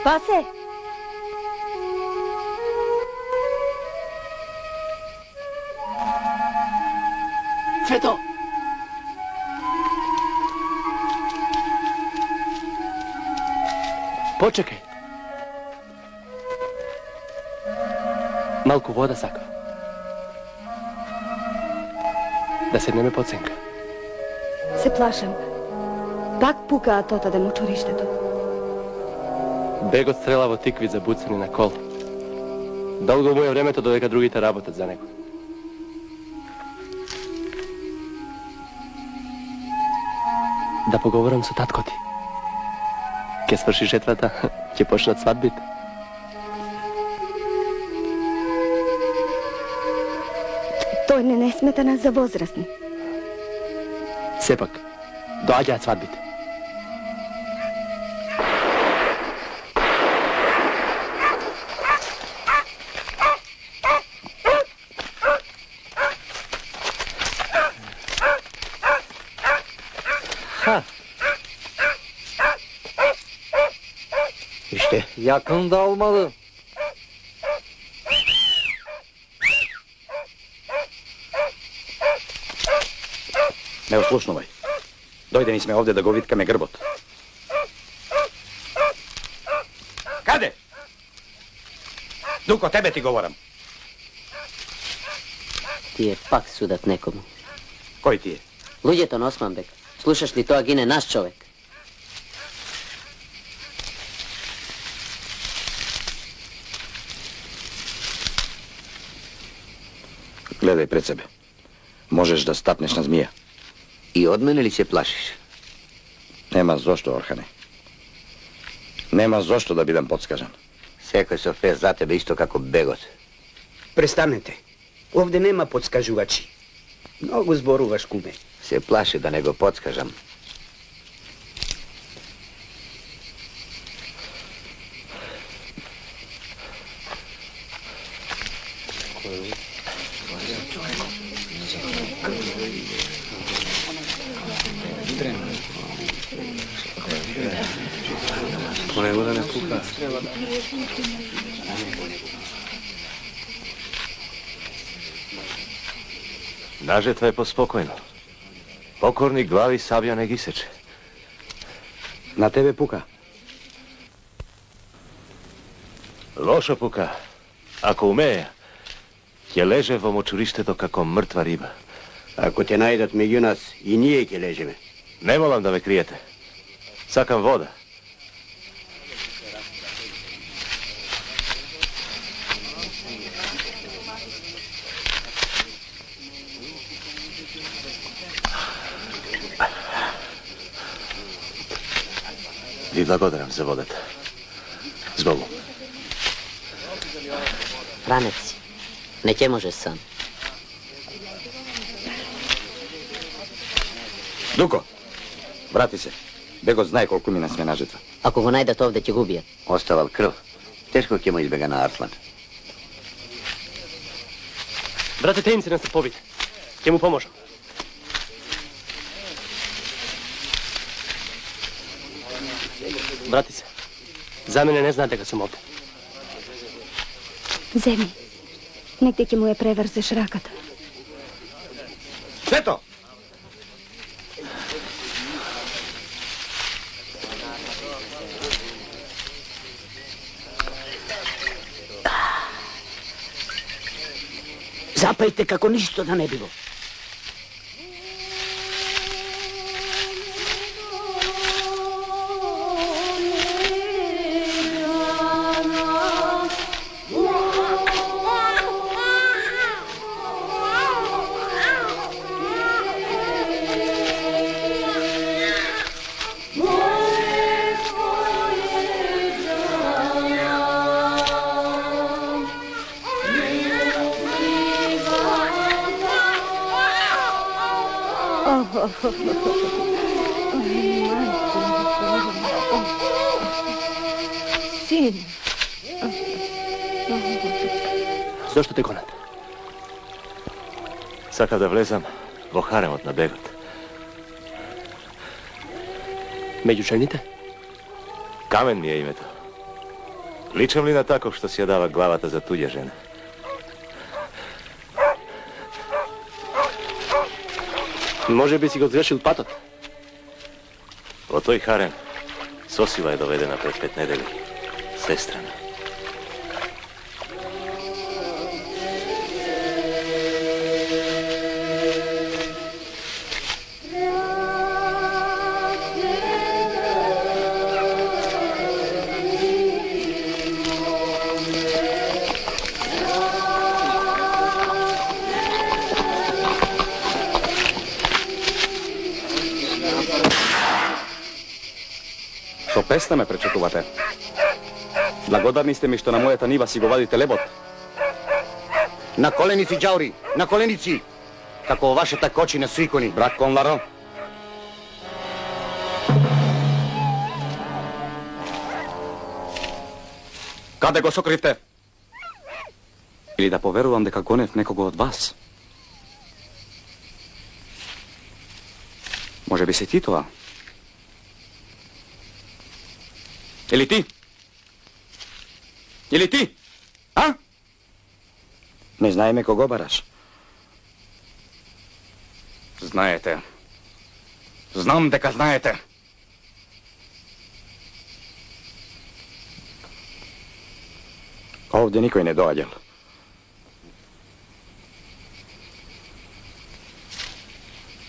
Спасе! Цвето! Почекај. Малку вода сакам. Да седнеме под сенка. Се плашам. Пак пукаат отаде мочуриштето. Бегот стрела во тикви за буцани на кол. Долго му е времето додека другите работат за него. Да поговорам со татко ти. Ке сврши жетвата, ќе почнат свадбите. Тој не сметана за возрастни. Сепак, доаѓаат свадбите. İşte yakında olmalı. Не ослушнувај. Дојдени сме овде да го виткаме грбот. Каде? Дуко, тебе ти говорам. Тие пак судат некому. Кој ти е? Луѓето на Османбек. Слушаш ли тоа гине наш човек? Гледај пред себе. Можеш да стапнеш на змија. И од мене ли се плашиш? Нема зошто, Орхане. Нема зошто да бидам подскажан. Секој со фес за тебе исто како бегот. Престанете. Овде нема подскажувачи. Многу зборуваш, куме. Се плаши да не го подскажам. По него да не пука. Нажетва е поспокојно. Покорни глави сабја не ги сече. На тебе пука. Лошо пука. Ако умее, ќе леже во мочуриштето како мртва риба. Ако те најдат меѓу нас, и ние ќе лежеме. Не молам да ме криете. Сакам вода. Ви благодарам за водата. Збогу. Ранец, не ќе можеш сам. Дуко, брати се. Бегот знае колку мина сме на жетва. Ако го најдат овде, ќе го убијат. Оставал крв. Тешко ќе му избега на Арслан. Брате, Тенци на се побите. Ќе му поможам. Брати се, за мене не знаат дека сум овде. Земи, негде ќе му ја преврзеш раката. Цвето! Запајте како ништо да не било. Син. Зошто те гонат? Сакав да влезам во харемот на бегот. Меѓу жените? Камен ми е името. Личам ли на таков што си ја дава главата за туѓа жена? Може би си го згрешил патот. Во тој харем сосила е доведена пред 5 недели. Сестрана. Со песна ме пречекувате. Благодарни сте ми што на мојата нива си го вадите лебот. На коленици, ѓаури, на коленици! Како вашата кочина со икони. Брат Конларо. Каде го сокривте? Или да поверувам дека гонев некого од вас? Може би се ти тоа? Или ти? Или ти? А? Не знаеме кого бараш. Знаете. Знам дека знаете. Овде никој не доаѓал.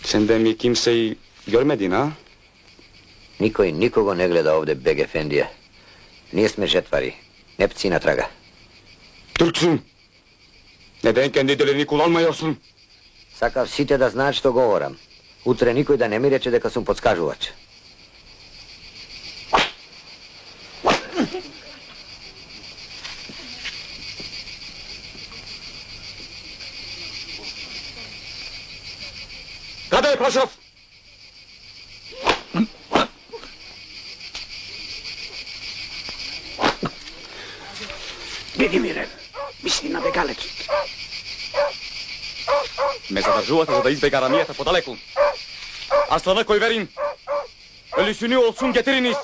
Сенде ми Кимсеј Ѓормедин, а? Никој никого не гледа овде, бег ефендија. Ние сме жетвари, не пци на трага. Турксун! Не денкен диделе никол алмајосун. Сакав сите да знаат што говорам. Утре никој да не ми рече дека сум подскажувач. Каде е Пашов? Биди мирен, мисли на бегалецот. Ме задржувате за да избега рамијата подалеку. А слава кој верин, Елисуни олсун гетеринис.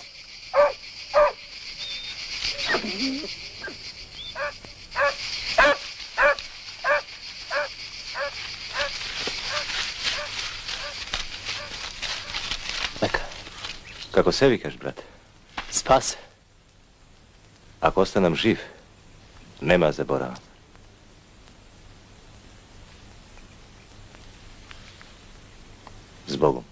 Нека. Како се викаш, брат? Спасе. Ако останам жив, нема да заборавам. С Богом.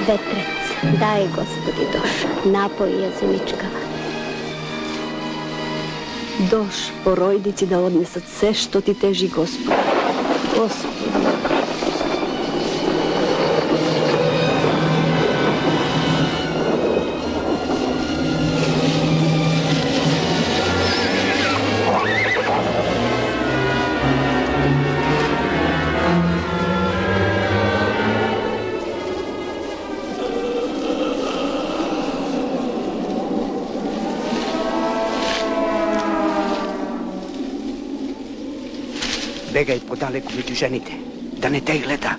Vetrec, daj Gospodi Doš, napoj jezemička. Doš, porojdici da odnesat sve što ti teži, Gospod. Gospod. Бегай подалеку меѓу жените, да не те гледа.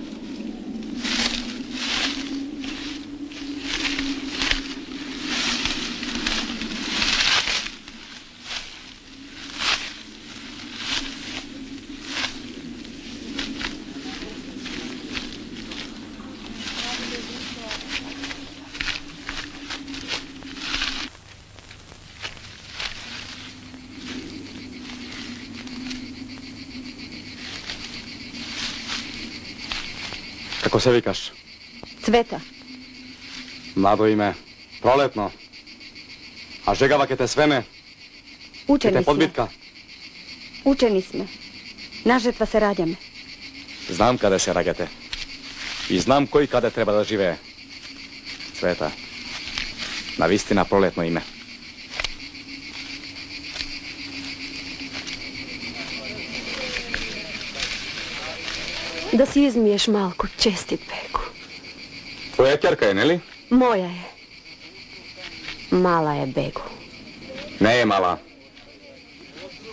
Како се викаш? Цвета. Младо име, пролетно. А жегава ке те свеме? Учени Ке те сме. подбитка? Учени сме. На жетва се раѓаме. Знам каде се раѓате. И знам кој каде треба да живее. Цвета. Навистина пролетно име. Да си измиеш малку, честит Беку. Твоја ќерка е, нели? Моја е. Мала е Бегу. Не е мала.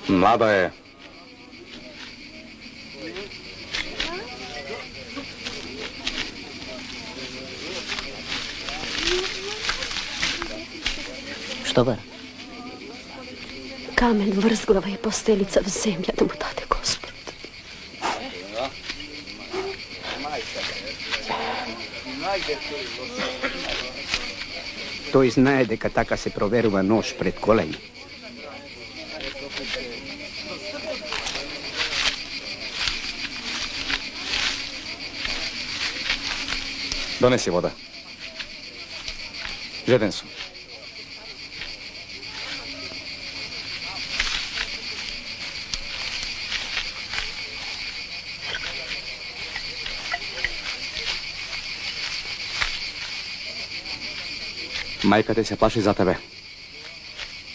Млада е. Што бар? Камен врзглава и постелица в земја да му даде Господ. Тој знае дека така се проверува нож пред колење. Донеси вода. Жеден сум. Мајка ти се плаши за тебе.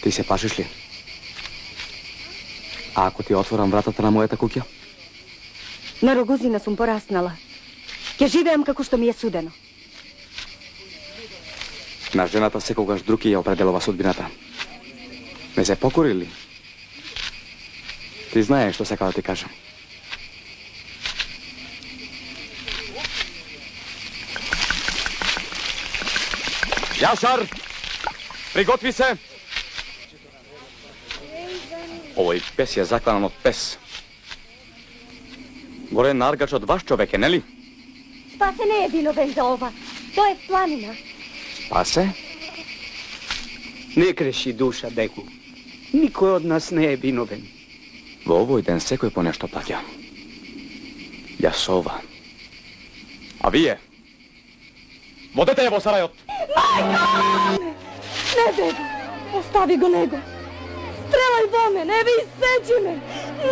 Ти се плашиш ли? А ако ти отворам вратата на мојата куќа? На Рогозина сум пораснала. Ќе живеам како што ми е судено. На жената секогаш други ја определува судбината. Не се покори ли? Ти знаеш што сака да ти кажам. Јашар! Приготви се! Овој пес е закланан од пес. Горе наргач од ваш човек е, нели? Спасе не е виновен за ова. Тој е планина. Спасе? Не креши душа, Беку. Никој од нас не е виновен. Во овој ден секој по нешто плаќа. Јасова. А вие? Водете ја во сарајот! Не, Бегу. Остави го него. Стрелај во ме, не ви сечи ме.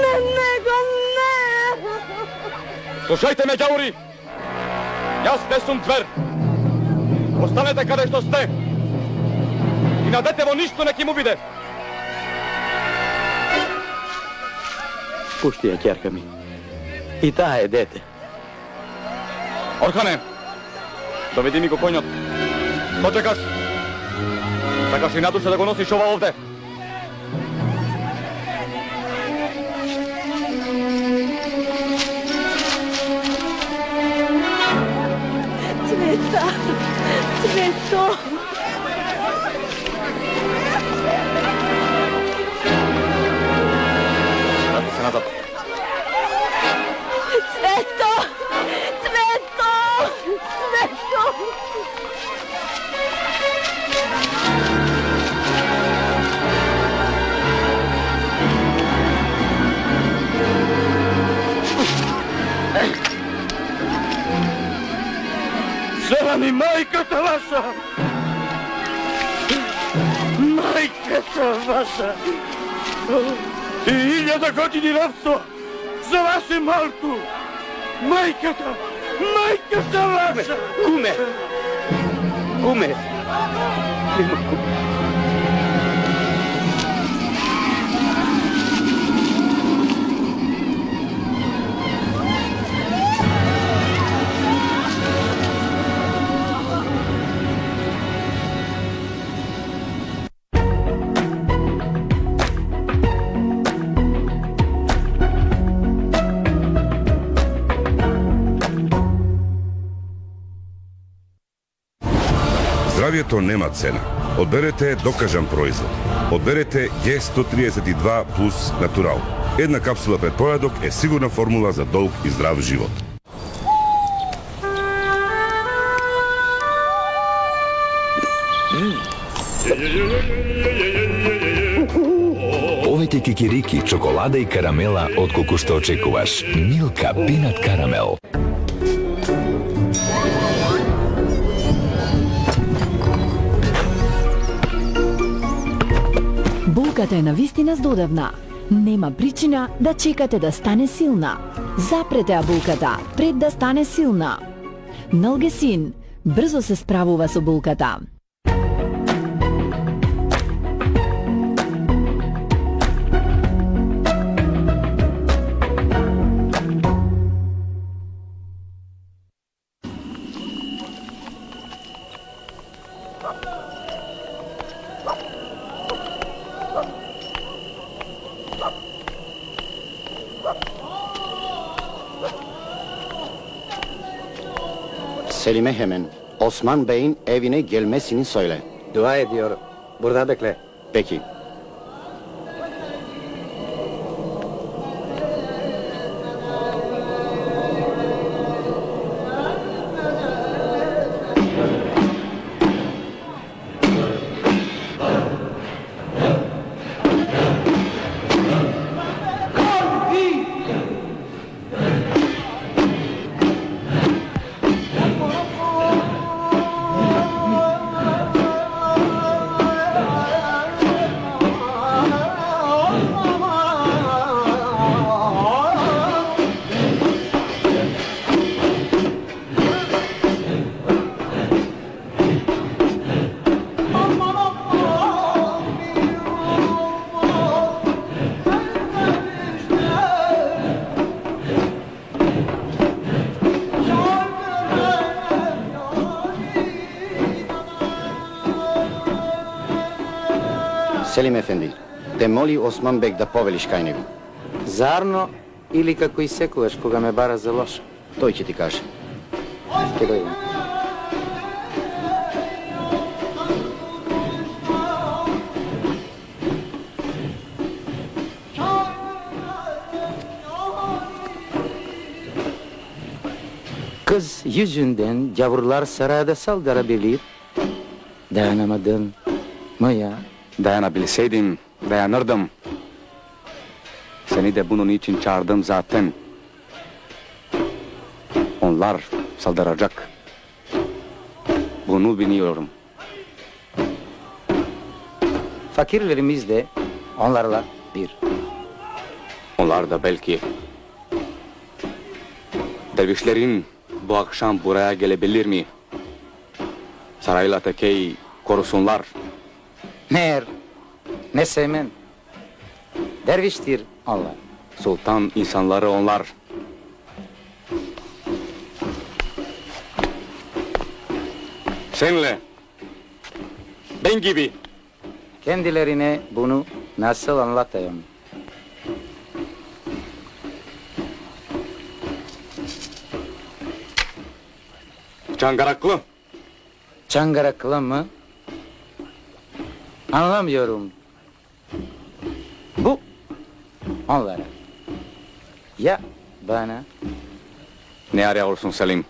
Не, него, не. Слушајте ме, ѓаури! Јас не сум звер. Останете каде што сте. И на дете во ништо не ќе му биде. Пушти ја, ќерка ми. И таа е дете. Орхане, доведи ми го коњот. Што чекаш? Сакаш и надуше да го носиш ова овде? Цвета, Цвето. Врати се назад. Цвето! Цвето! Цвето! ваша! Мајката ваша! И 1000 години робство за ваше малку! Мајката! Мајката ваша! Куме! Куме! Нема куме! Здравието нема цена. Одберете докажан производ. Одберете Г132 плюс натурал. Една капсула пред појадок е сигурна формула за долг и здрав живот. Овете кикирики, чоколада и карамела отколку што очекуваш. Милка пинат карамел. Булката е навистина здодевна. Нема причина да чекате да стане силна. Запрете ја булката пред да стане силна. Налгесин брзо се справува со булката. Selime hemen. Osman Bey'in evine gelmesini söyle. Dua ediyor. Burada bekle. Peki. Селим Ефенди, те моли Осман Бек да повелиш кај него. Зарно или како и секогаш кога ме бара за лошо? Тој ќе ти каже. Ќе дојдем. Kız yüzünden gavurlar sarayda saldırabilir. Dayanamadım mı ya? Dayanabilseydim, dayanırdım. Seni de bunun için çağırdım zaten. Onlar saldıracak. Bunu biliyorum. Fakirlerimiz de onlarla bir. Onlar da belki. Dervişlerin bu akşam buraya gelebilir mi? Sarayla tekeyi korusunlar. Meğer ne sevmen. Derviştir onlar. Sultan insanları onlar. Senle, ben gibi. Kendilerine bunu nasıl anlatayım? Çangaraklı. Çangaraklı mı? Anlamıyorum. Bu onlara. Ya bana? Ne arıyorsun Selim?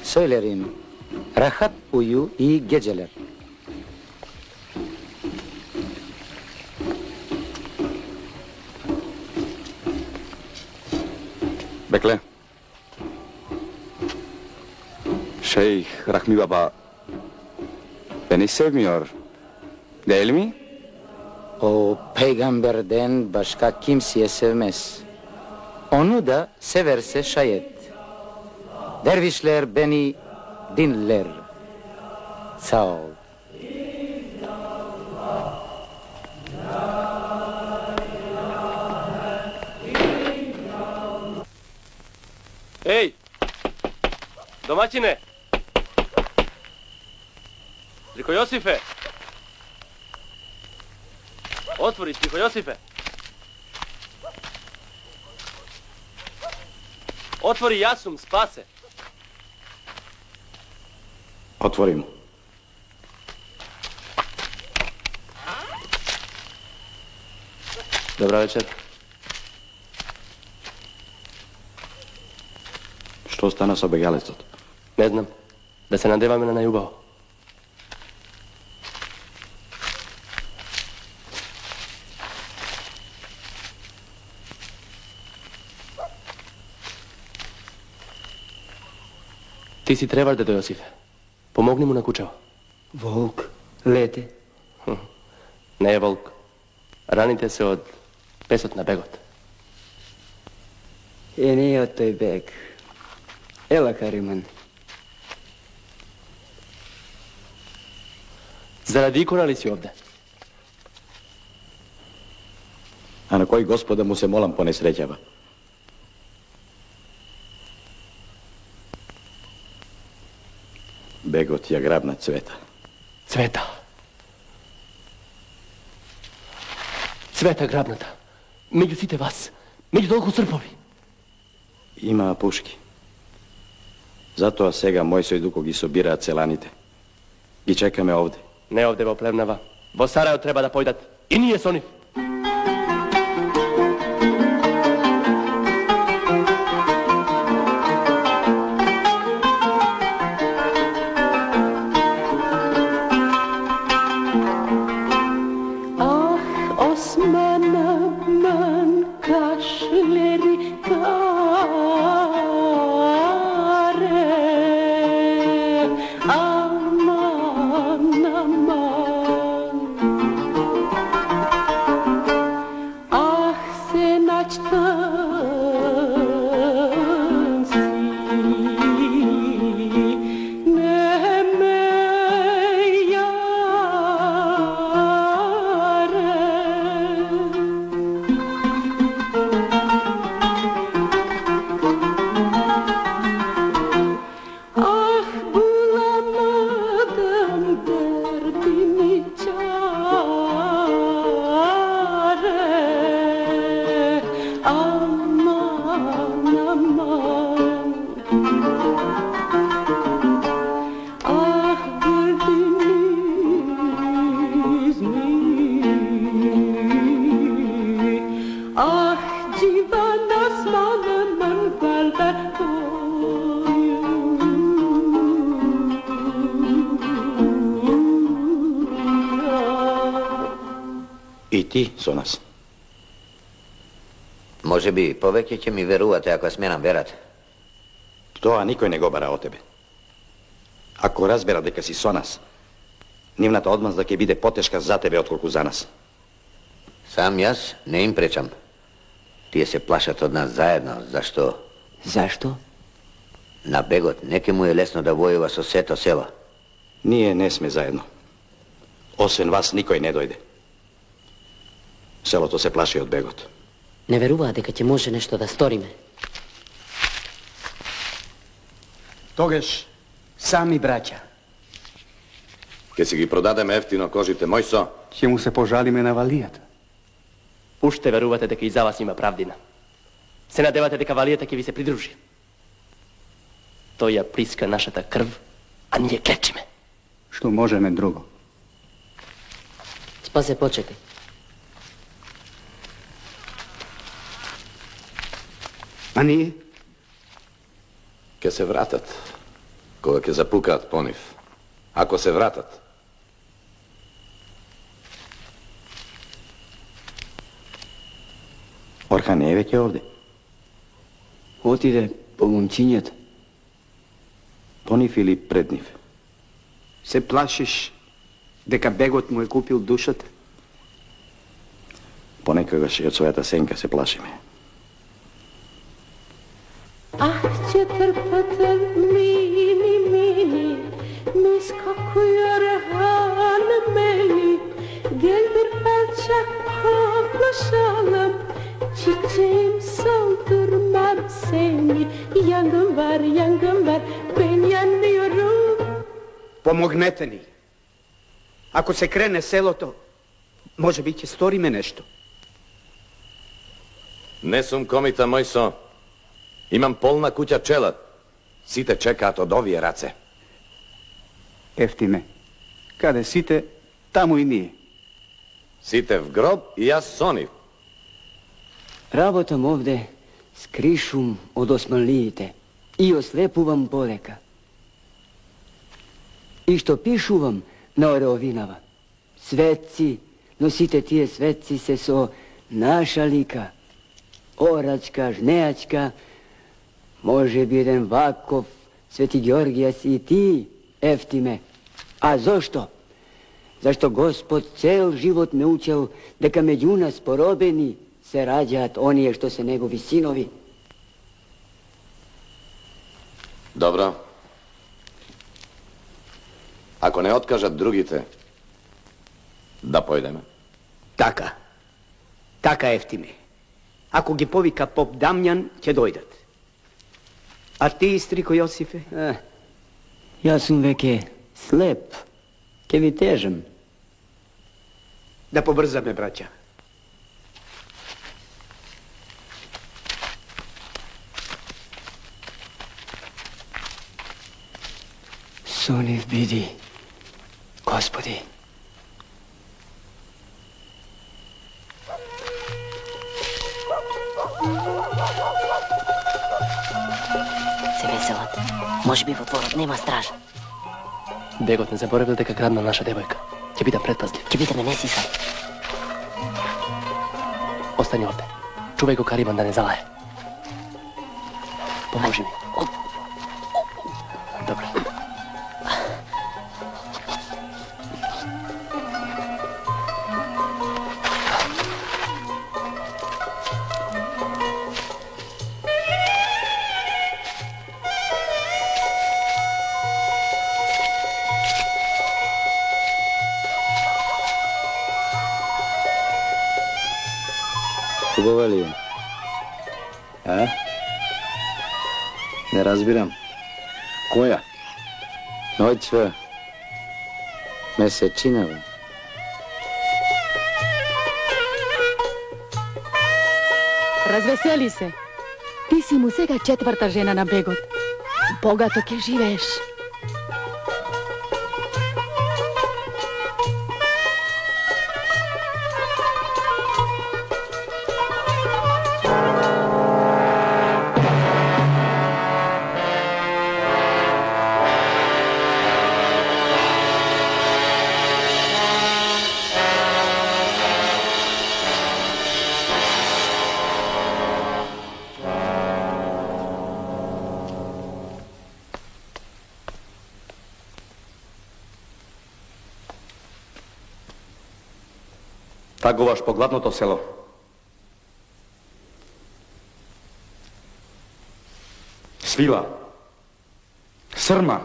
Söylerim. Rahat uyu, iyi geceler. Bekle. Şeyh Rahmi Baba beni sevmiyor. Değil mi? O peygamberden başka kimseye sevmez. Onu da severse şayet. Dervişler beni dinler. Sağ ol. Ej! Domaćine! Striho Josife! Otvori, Striho Josife! Otvori, Jasum, spase! Otvorimo. Dobra večer. Što stane sa begalecot? Ne znam. Da se nadeva me na najubao. Ti si trebaš, dedo Josife. Pomogni mu na kućevo. Volk, lete. Ne je volk. Ranite se od pesot na begot. I nije od toj beg. Ela, Kariman. Zaradi ikona li si ovde? A na koji gospoda mu se molam ponesrećava? Begot je grabna Cveta. Cveta. Cveta grabnata. Među site vas. Među толку Српови. Има пушки. Затоа сега Мојсој Дуко ги собира целаните. Ги чекаме овде. Не овде во Плевнава. Во Сарајо треба да појдат. И ние со нив. И ти со нас. Може би повеќе ќе ми верувате ако сменам верата. Тоа никој не го бара од тебе. Ако разбера дека си со нас, нивната одмазда ќе биде потешка за тебе отколку за нас. Сам јас не им пречам. Тие се плашат од нас заедно. Зашто? Зашто? На бегот неке му е лесно да војува со сето село. Ние не сме заедно. Освен вас никој не дојде. Селото се плаши од бегот. Не веруваа дека ќе може нешто да сториме. Тогаш сами браќа. Ке си ги продадеме ефтино кожите, Мојсо. Ќе му се пожалиме на валијата. Уште верувате дека и за вас има правдина. Се надевате дека валијата ќе ви се придружи. Тој ја приска нашата крв, а ние клечиме. Што можеме друго? Спасе, почекај. А ние? Ке се вратат, кога ќе запукаат по нив. Ако се вратат. Орхан не е веќе овде. Отиде по момчињето. По нив или пред нив? Се плашиш дека бегот му е купил душата? Понекогаш и од својата сенка се плашиме. Ах, четврпата мини, ми скакуја рехана мели, geldir alçak koklaşalım, çiçeğim soldurmam seni, yangın var, ben yanıyorum. Помогнете ни. Ако се крене селото, може би ќе сториме нешто. Не сум комита, мој со. Имам полна куќа пчела. Сите чекаат од овие раце. Ефтиме, каде сите, таму и ние. Сите в гроб и јас со нив. Работам овде, скришум од османлиите и ослепувам полека. И што пишувам на Ореовинава. Светци, но сите тие светци се со наша лика. Орачка, жнеачка, може би еден Ваков, Свети Георгијас и ти, Ефтиме. А зошто? Зашто Господ цел живот ме учел дека меѓу нас поробени се раѓаат оние што се негови синови. Добро. Ако не откажат другите, да појдеме. Така. Така, Ефтиме. Ако ги повика поп Дамјан, ќе дојдат. А ти, стрико Јосифе? Јас сум веќе слеп. Ке ви тежам. Да побрзаме, браќа. Со нив биди, Господи. Се веселат. Може би во дворот нема стража. Бегот не заборавил дека краднал наша девојка. Ќе бидам предпазлив. Ќе бидеме не сиса. Остани овде. Чувај го Карибан да не залае. Поможи ми. Добро. Хубава ли е? А? Не разбирам. Која? Ноќва. Месечинава. Развесели се. Ти си му сега четврта жена на бегот. Богато ќе живееш. Тагуваш по гладното село. Свила. Срма.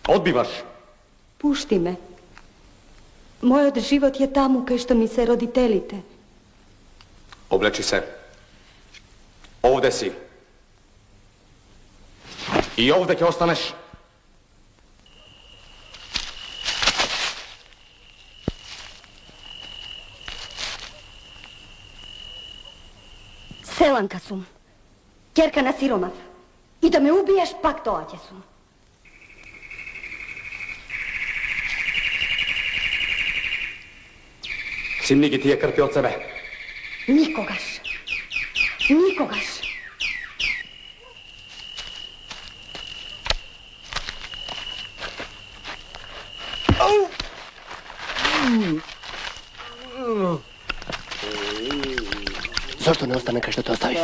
Одбиваш. Пушти ме. Мојот живот е таму кај што ми се родителите. Облечи се. Овде си. И овде ќе останеш. Селанка сум. Ќерка на сиромав. И да ме убиеш, пак тоа ќе сум. Симни ги тие крпи од себе. Никогаш. Никогаш. не остане кај што те оставив.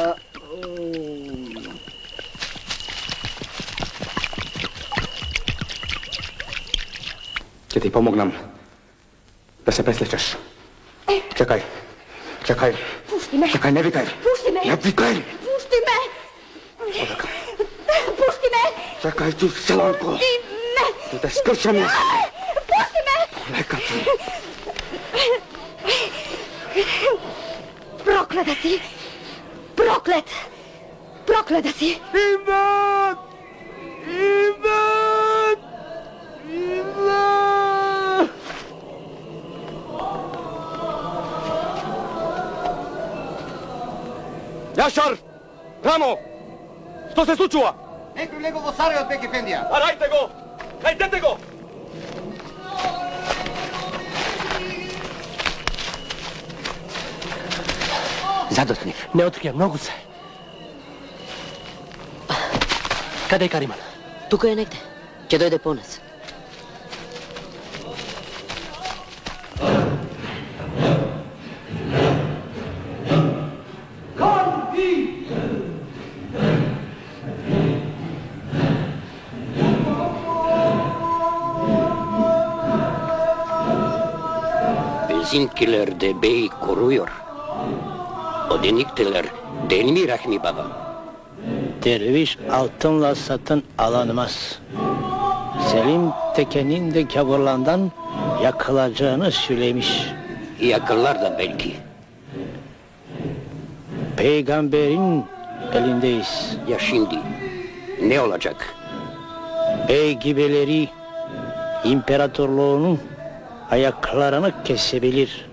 Ќе ти помогнам да се пресличаш. Чекај. Чекај. Пушти ме. Чекај, не викај. Пушти ме. Не викај. Пушти ме. Пушти ме. Чекај ти, Селанко. Пушти ме. Да те скршам јас. Пушти ме. Лека ти. Проклета си. Проклет. Проклета си. Имат! Имат! Имат! Јашар! Рамо! Што се случува? Некој лего во Сарајот, Бег Ефендија. Арајте го! Најдете го! Задоцнив. Не открија, многу се. Каде е Кариман? Тука е негде. Ќе дојде по нас. Benzinkiller de bey koruyor. Odenikteler denimi Rahmi Baba. Derviş altınla satın alınmaz. Selim Teke'nin de Kaburlan'dan yakılacağını söylemiş. Yakırlar da belki. Peygamberin elindeyiz. Ya şimdi ne olacak? Bey gibileri imparatorluğunun ayaklarını kesebilir.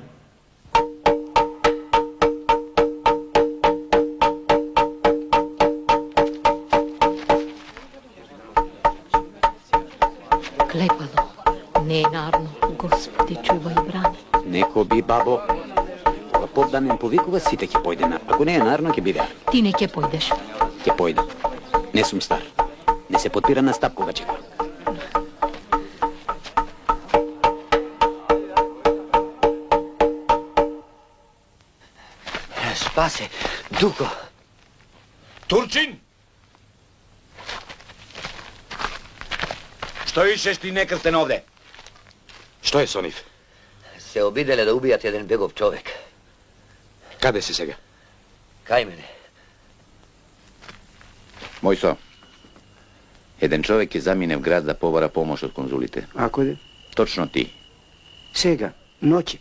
Klepalo, nenarno, Господи, чувај брани. Неко би, бабо. Кога Попдамјан повикува, сите ќе појдеме. Ако не е нарно, ќе биде. Ти не ќе појдеш. Ќе појдем. Не сум стар. Не се подпира на стап кога чека. Спасе, Дуко. Турчин! Што ишеш ти некрстен овде? Што е со нив? Се обиделе да убијат еден бегов човек. Каде си сега? Кај мене. Мојсо, еден човек ќе замине в град да побара помош од конзулите. Ако де? Точно ти. Сега, ноќи.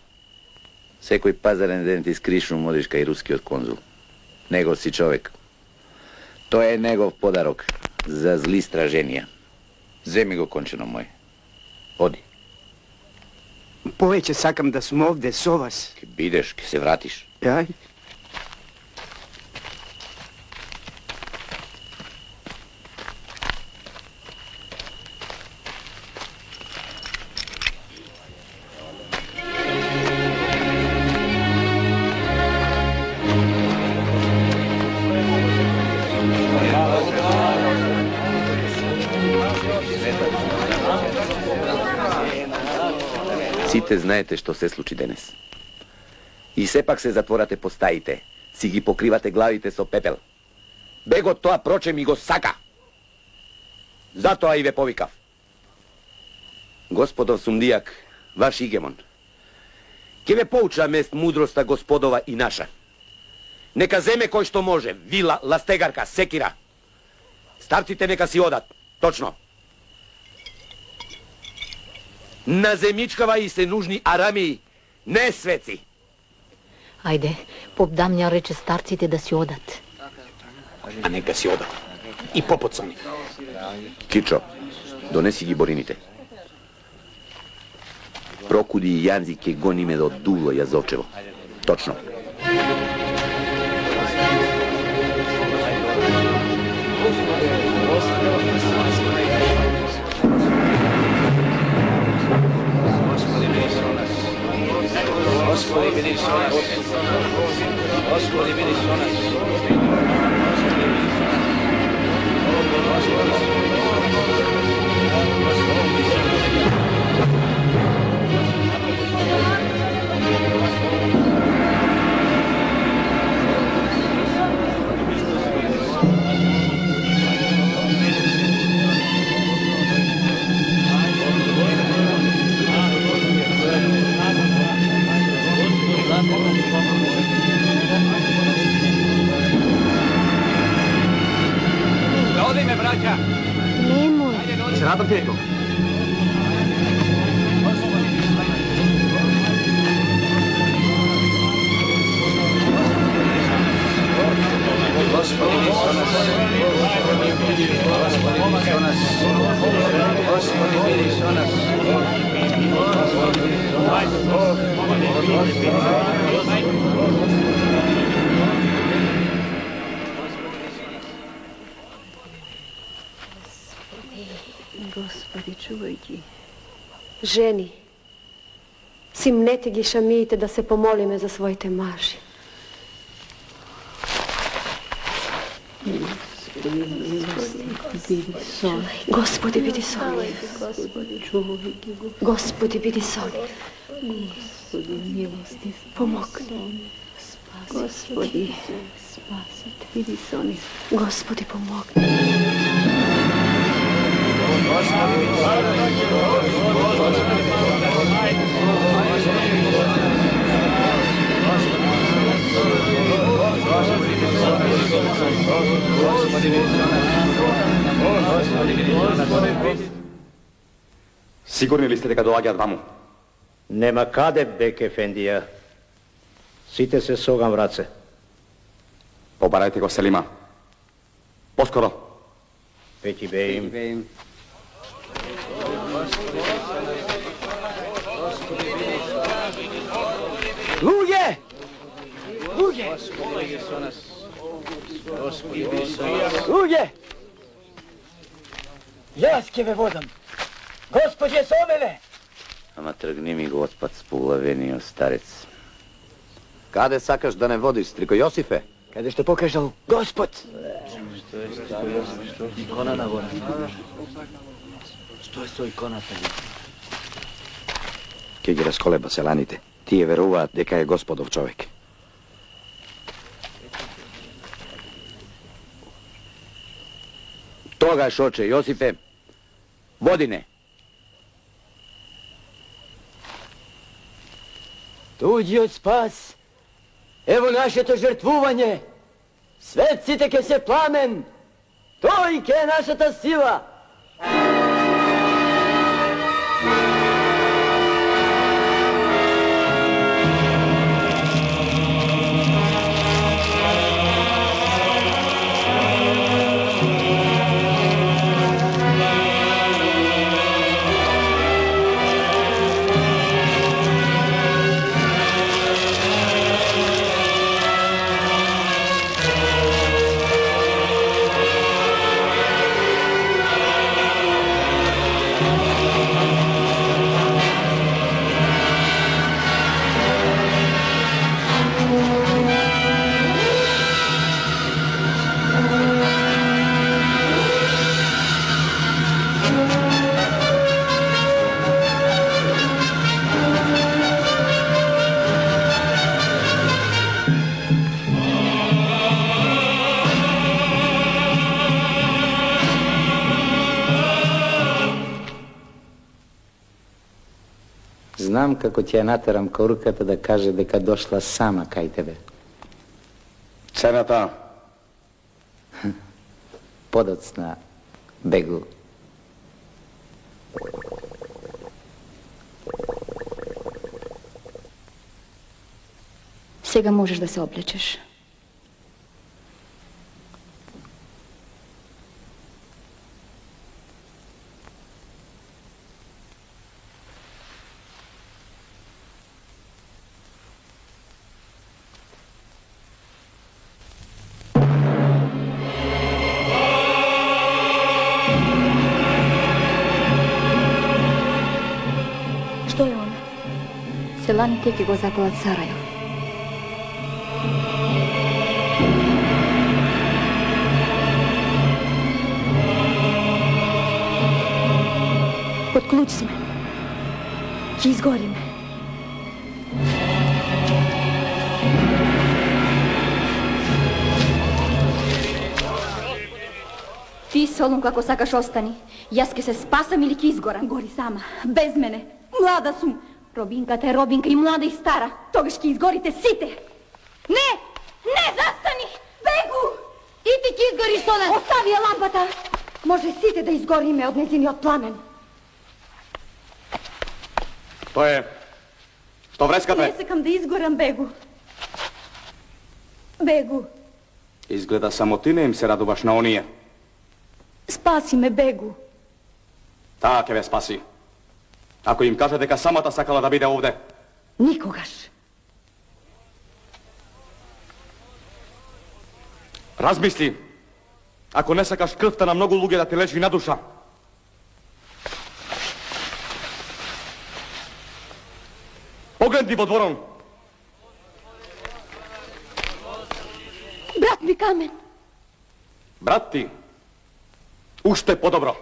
Секој пазарен ден ти скришно модиш кај рускиот конзул. Негов си човек. Тоа е негов подарок за зли страженија. Земи го, кончено мој. Оди. Повеќе сакам да сум овде со вас. Ке бидеш, ке се вратиш. Јај. Сите знаете што се случи денес. И сепак се затворате по стаите, си ги покривате главите со пепел. Бегот тоа проче ми го сака. Затоа и ве повикав. Господов Сундијак, ваш игемон, ќе ве поуча мест мудроста господова и наша. Нека земе кој што може, вила, ластегарка, секира. Старците нека си одат, точно. На земјичкава и се нужни арамии, не свеци. Ајде, поп Дамјан рече старците да си одат. А нека си одат. И попот со нив. Кичо, донеси ги борините. Прокуди и Јанзи ке гониме до Дуло Јазовчево. Точно. Господи, биди со нас. Господи, биди со нас. Boli me, braća! Nemoj. Se radom tijeko. Gospodi, vidi se nas. Gospodi, vidi se nas. Господи, чувај ги. Жени, симнете ги шамиите да се помолиме за своите мажи. Господи, биди со нив. Господи, биди со нив. Помогни. Господи, спасите, биди со нив. Господи, помогни. Сигурни ли сте дека доаѓаат ваму? Нема каде, бек ефендија. Сите се согам раце. Побарајте го Селима. Поскоро. Пети беим. Луѓе! Луѓе! Луѓе! Јас ќе ве водам. Господ е со мене. Ама тргни ми го отпад сполавенио старец. Каде сакаш да не водиш, стрико Јосифе? Каде што покажал Господ. Икона на гора. Што е со иконата? Ке ги расколеба селаните. Тие веруваат дека е Господов човек. Тогаш, оче, Јосифе, води не. Туѓиот спас. Ево нашето жртвување. Светците ке се пламен. Тој ке е нашата сила. Знам како ќе ја натерам каурката да каже дека дошла сама кај тебе. Цената? Подоцна, бегу. Сега можеш да се облечеш. Што е она? Селаните ќе го запалат Сарајев. Под клуч сме. Ќе изгориме. Ти, Солун, како сакаш остани. Јас ке се спасам или ќе изгорам. Гори сама, без мене. Млада сум. Робинката е робинка и млада и стара. Тогаш ќе изгорите сите. Не! Не, застани! Бегу! И ти ќе изгориш со нас! Остави ја лампата! Може сите да изгориме од незиниот пламен. Што е? Што врескате? Не сакам да изгорам, Бегу. Бегу, Изгледа само ти не им се радуваш на оние. спаси ме, Бегу. Таа ќе ве спаси. Ако им каже дека самата сакала да биде овде. Никогаш. Размисли. Ако не сакаш крвта на многу луѓе да ти лежи на душа. Погледни во дворон. Брат ми Камен. Брат ти. Уште подобро.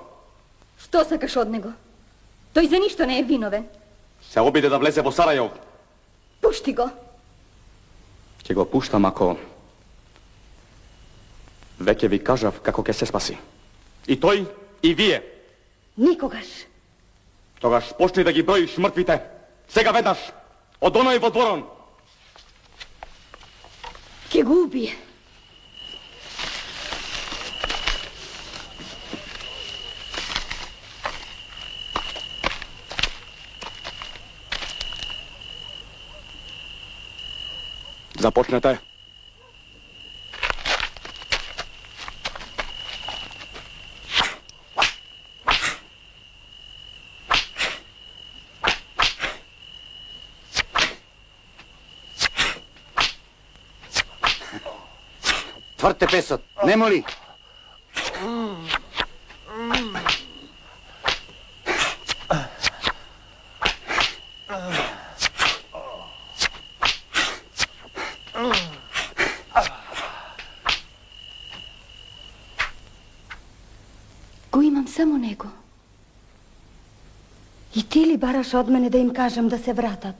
Што сакаш од него? Тој за ништо не е виновен. Се обиде да влезе во Сарајов. Пушти го. Ќе го пуштам ако... Веќе ви кажав како ќе се спаси. И тој, и вие. Никогаш. Тогаш почни да ги броиш мртвите. Сега веднаш. Од оној во дворон. Ке го убие. Започнете. Тврте песот, нема ли? Го имам само него. И ти ли бараш од мене да им кажам да се вратат?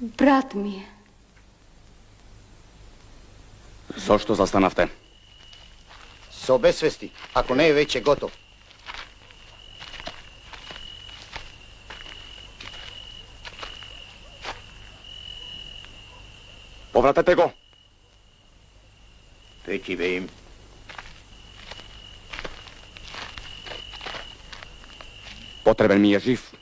Брат ми е. Зошто застанавте? Се обесвести, ако не е веќе готов. Повратете го. Пети ве им. Потребен ми е жив.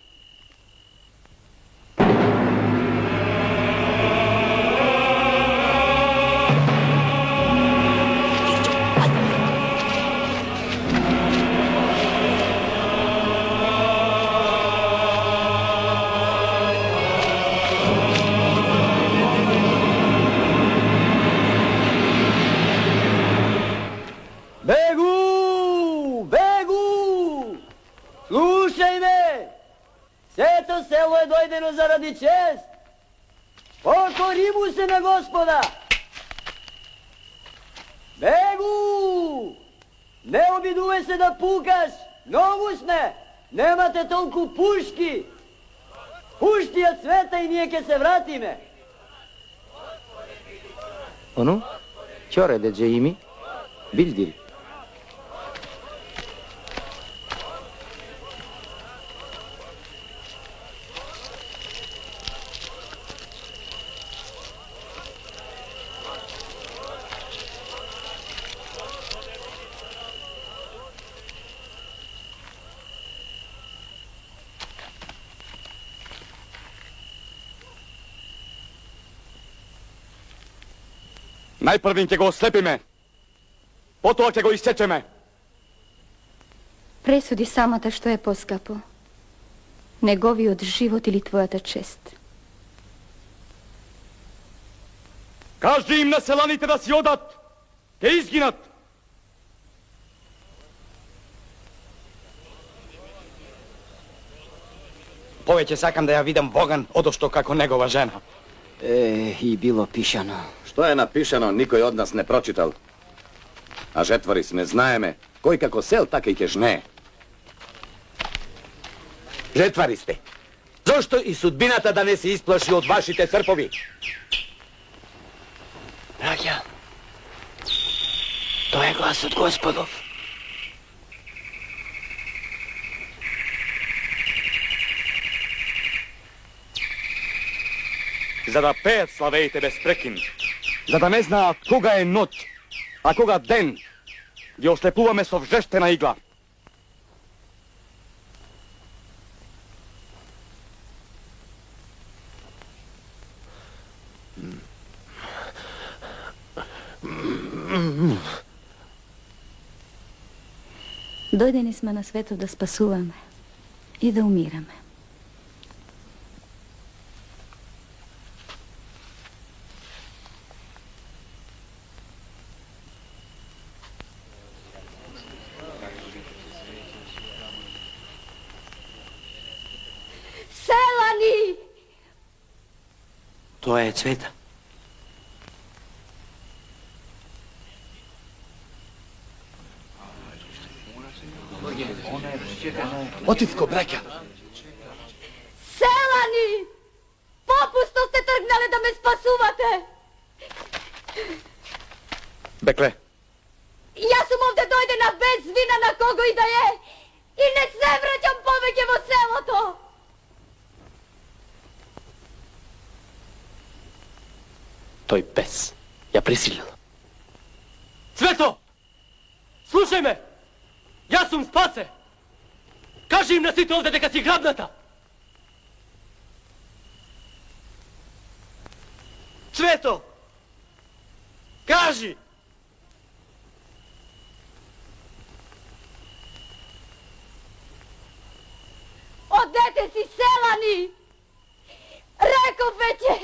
Бегу! Бегу! Слушај ме! Сето село е дојдено заради чест! Покори му се на Господа! Бегу! Не обидувај се да пукаш! Многу сме! Немате толку пушки! Пушти од света и ние ќе се вратиме! Оно? Чоре деđe ими? Билдир. Најпрвин ќе го ослепиме. Потоа ќе го исчечеме. Пресуди самата што е поскапо. Неговиот живот или твојата чест. Кажи им на селаните да си одат. Ќе изгинат. Повеќе сакам да ја видам Боган, одошто како негова жена. И било пишано. Што е напишано, никој од нас не прочитал. А жетвари сме, знаеме, кој како сел, така и ќе жнее. Жетвари сте. Зошто и судбината да не се исплаши од вашите српови? Браќа, тоа е гласот Господов. За да пеат славеите без прекин. За да не знаат кога е ноќ, а кога ден, ги ослепуваме со вжештена игла. Дојдени сме на светот да спасуваме и да умираме. Селани! Тоа е Цвета. Отивко, браќа. Селани! Попусто сте тргнале да ме спасувате! Бекле, Јас сум овде дојдена без вина на кого и да е и не се враќам повеќе во селото! Тој пес ја присилил. Цвето! Слушај ме! Јас сум Спасе! Кажи им на сите овде дека си грабната! Цвето! Кажи! Одете си, Селани! Реков веќе!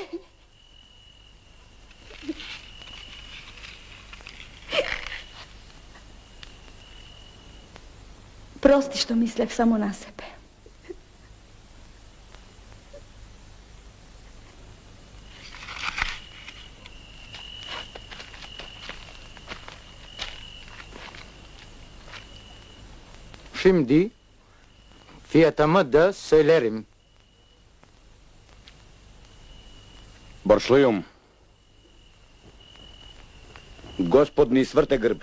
Прости што мислев само на себе. Şimdi fiyatımı da söylerim. Боршлујум. Господ ни сврте грб.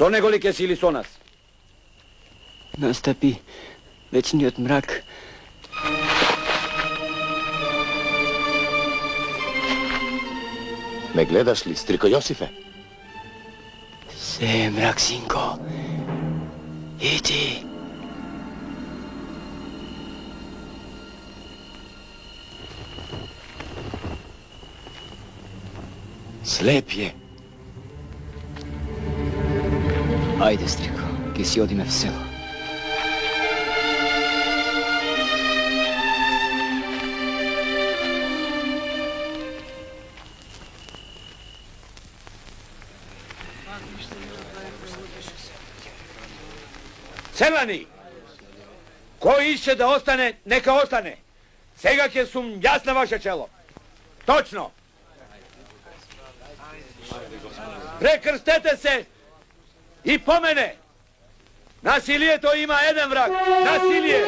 Со него ли ќе сили со нас? Настапи вечниот мрак. Ме гледаш ли, стрико Јосифе? Се е мрак, синко. Иди. Слеп е. Ајде, стрико, ќе си одиме в село. Селани! Кој ише да остане, нека остане. Сега ќе сум јас на ваше чело. Точно! Прекрстете се и по мене. Насилието има еден враг. Насилие!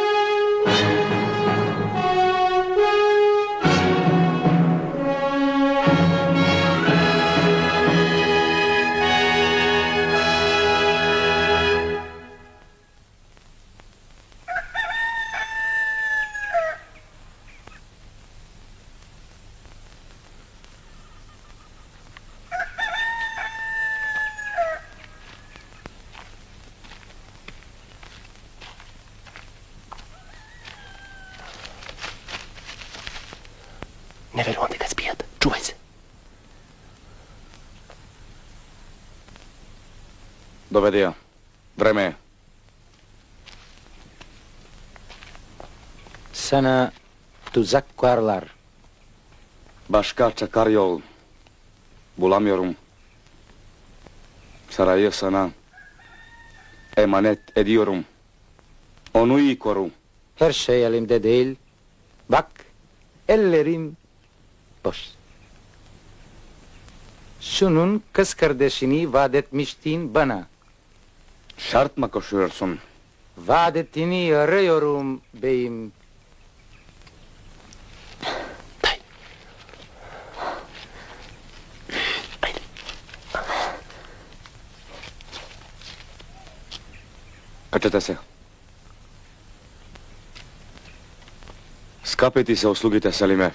Не верувам дека спијат. Чувај се. Доведи ја. Време е. Sana tuzak kurarlar. Başka çakar yol. Bulamıyorum. Sarayı sana emanet ediyorum. Onu iyi koru. Her şey elimde değil. Bak, ellerim boş. Şunun kız kardeşini vaat etmiştin bana. Şart mı koşuyorsun? Vaat ettiğini arıyorum beyim. Качете се. Скапи ти се услугите, Селиме.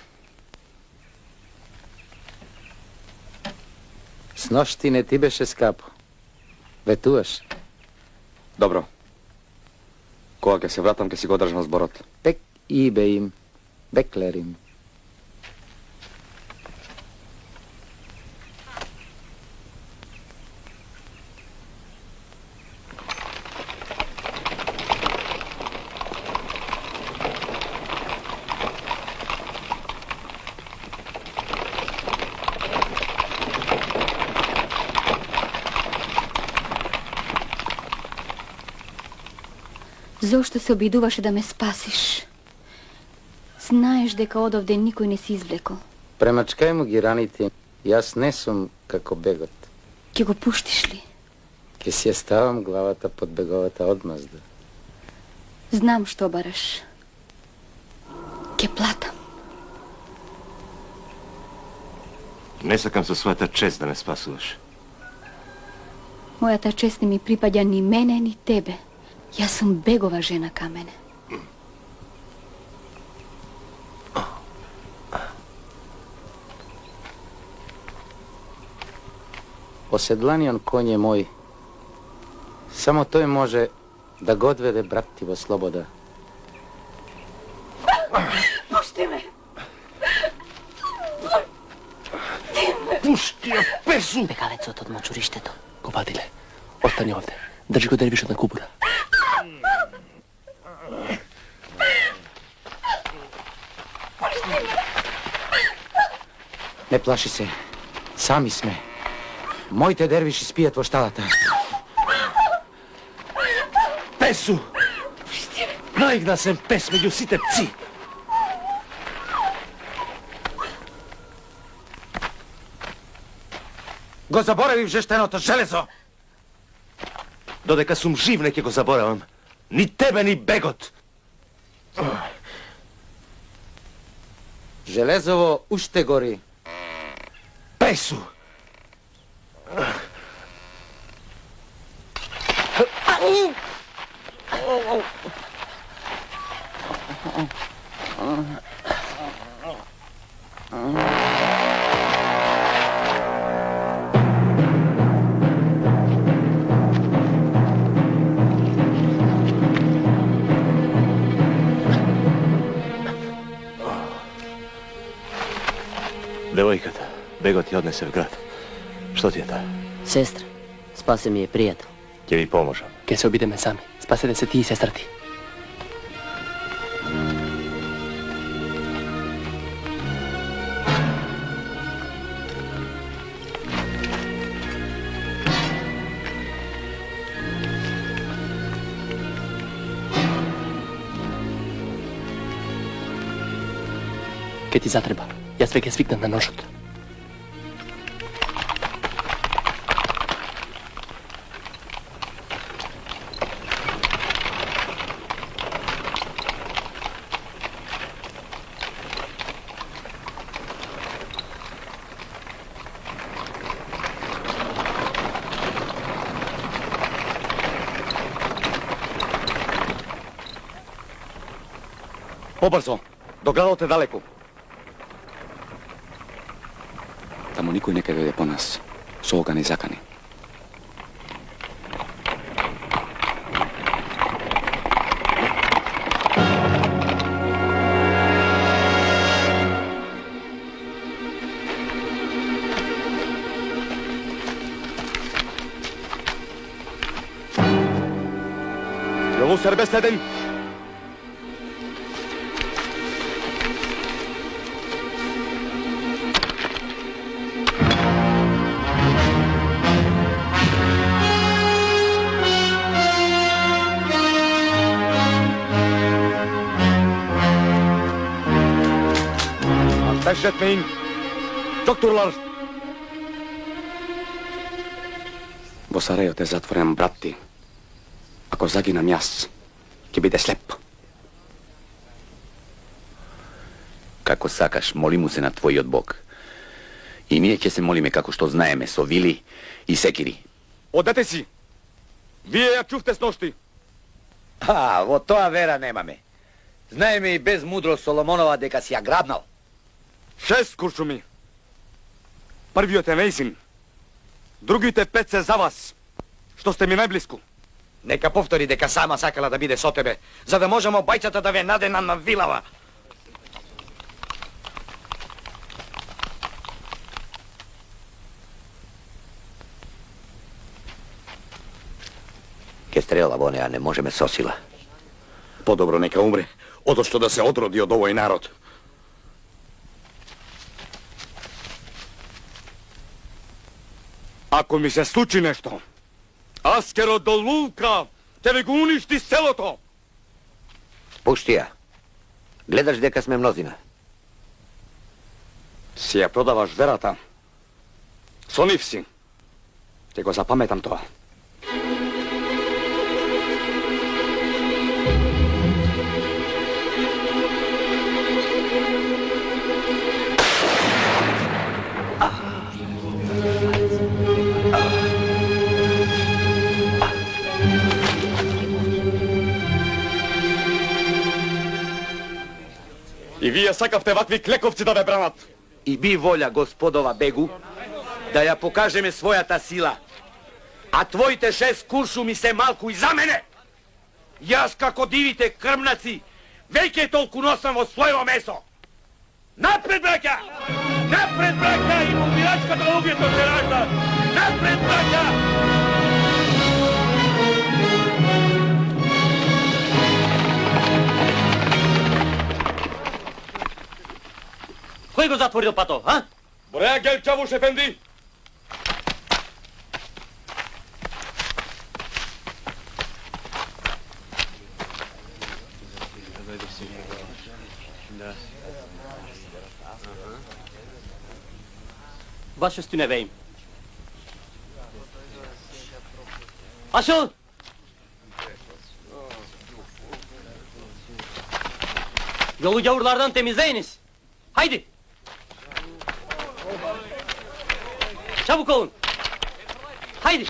С нощи не ти беше скапо. Ветуваш. Добро. Кога ќе се вратам, ќе си го држам зборот. Пек и беим. Беклерим. Зошто се обидуваше да ме спасиш? Знаеш дека одовде никој не си извлекол. Премачкај му ги раните. Јас не сум како бегот. Ке го пуштиш ли? Ке си ја ставам главата под беговата одмазда. Знам што бараш. Ке платам. Не сакам со својата чест да ме спасуваш. Мојата чест не ми припаѓа ни мене, ни тебе. Јас сум бегова жена Камене. Оседланиот коњ е мој. Само тој може да го одведе брат ти во слобода. Пушти ме! Пушти ја, Песу! Бегавецот од мочуриштето. Го вадиле. Остани овде. Држи го дервишот на кубура. Не плаши се. Сами сме. Моите дервиши спијат во шталата. Песу! Најгнасен пес меѓу сите пци. Го заборавив жештеното железо. Додека сум жив не ќе го заборавам. Ни тебе, ни бегот. Железово уште гори. Песу! Девојката, бегот ја однесе в град. Што ти е тоа? Сестра, спасе ми е пријател. Ќе ви поможам. Ке се обидеме сами. Спасете се ти и сестра ти. Ке ти затреба. Јас веќе свикнам на ножот. Побрзо, до градот е далеку. Таму никој не ке дојде по нас. Со оган и закани. Јолу сербестеден. Etmeyin. Докторлар! Во Сарајот е затворен брат ти. Ако загинам јас, ќе биде слеп. Како сакаш, моли му се на твојот Бог. И ние ќе се молиме како што знаеме со вили и секири. Одете си! Вие ја чувте сношти. Во тоа вера немаме. Знаеме и без мудрост Соломонова дека си ја грабнал. 6 куршуми. Првиот е нејзин. Другите 5 се за вас, што сте ми најблиску. Нека повтори дека сама сакала да биде со тебе, за да можеме обајцата да ве надена на вилава. Ке стрела во неа, не можеме со сила. Подобро нека умре, одошто да се одроди од овој народ. Ако ми се случи нешто, Аскеро до Лулка ќе ви го уништи селото. Пушти ја. Гледаш дека сме мнозина. Си ја продаваш верата. Со нив си. Ќе го запаметам тоа. И вие сакавте вакви клековци да ве бранат. И би волја, господова бегу, да ја покажеме својата сила. А твоите 6 куршуми се малку и за мене. Јас како дивите крмнаци, веќе толку носам во својо месо. Напред, браќа! Напред, браќа! И мумирачката луѓето се ражда! Напред, браќа! Кој го затворил патов, а? Бореја Гел Чавуш ефенди! Baş üstüne beyim. Açıl! Yolu gavurlardan temizleyiniz. Haydi! Çabuk olun! Haydi!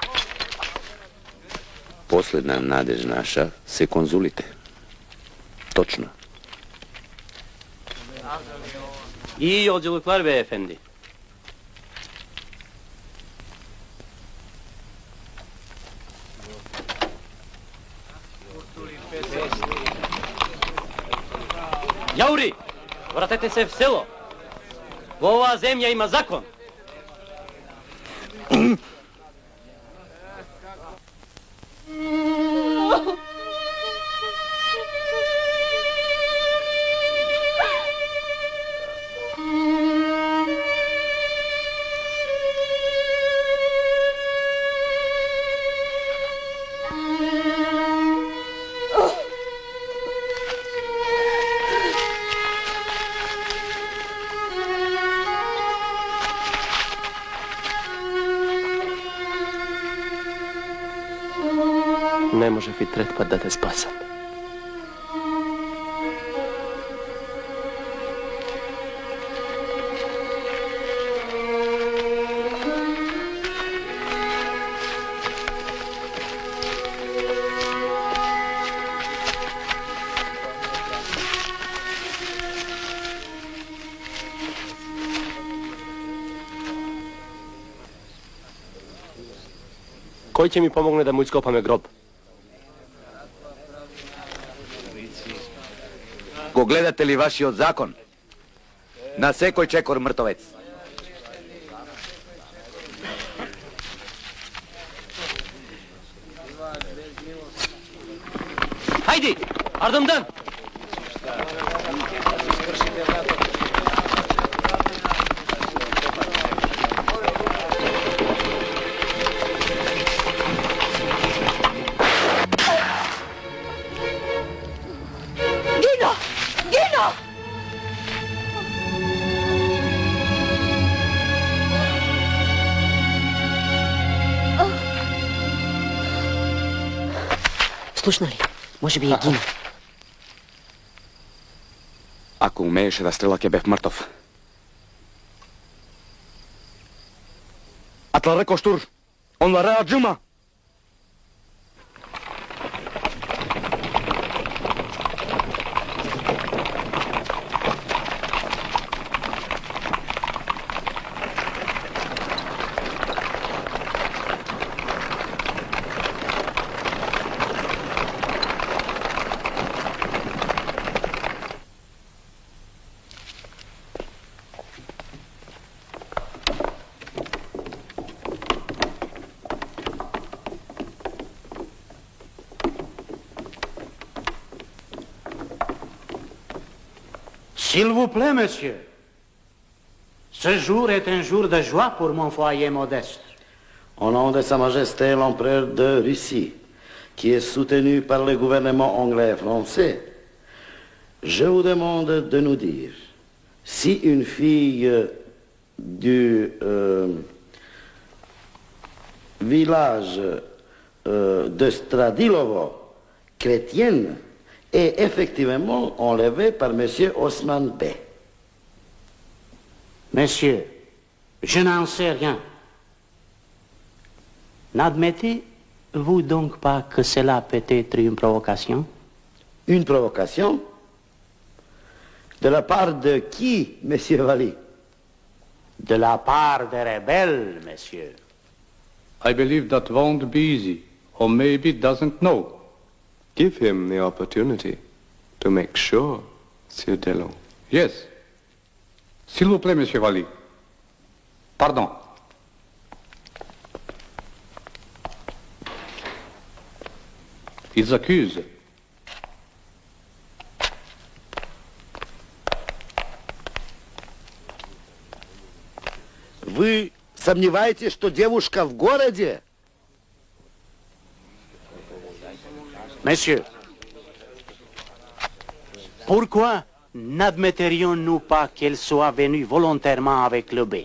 Последна надеж наша се конзулите. Точно. İyi yolculuklar beyefendi. Јаури, вратете се в село. Во оваа земја има закон. Не можев и трет пат да те спасам. Кој ќе ми помогне да му ископаме гроб? Го гледате ли вашиот закон? На секој чекор мртовец. Хајди, ардамдан! Слушна ли? Може би е гина. Ако умееше да стрела, ќе бев мртов. Атла реко штур, он лареа джума. S'il vous plaît, monsieur. Ce jour est un jour de joie pour mon foyer modeste. Au nom de Sa Majesté l'Empereur de Russie, qui est soutenu par le gouvernement anglais et français, Je vous demande de nous dire si une fille du village de Stradilovo, chrétienne, est effectivement enlevée par M. Osman B. Monsieur, je n'en sais rien. N'admettez-vous donc pas que cela peut être une provocation? Une provocation? De la part de qui, Monsieur Valli? De la part des rebelles, monsieur. I believe that won't be easy, or maybe doesn't know. Give him the opportunity to make sure, Sir Dello. Yes. S'il vous plaît, Monsieur Valli. Pardon. Ils accusent. Вы сомневаетесь, что девушка в городе? Monsieur, pourquoi n'admetterions-nous pas qu'elle soit venue volontairement avec le B?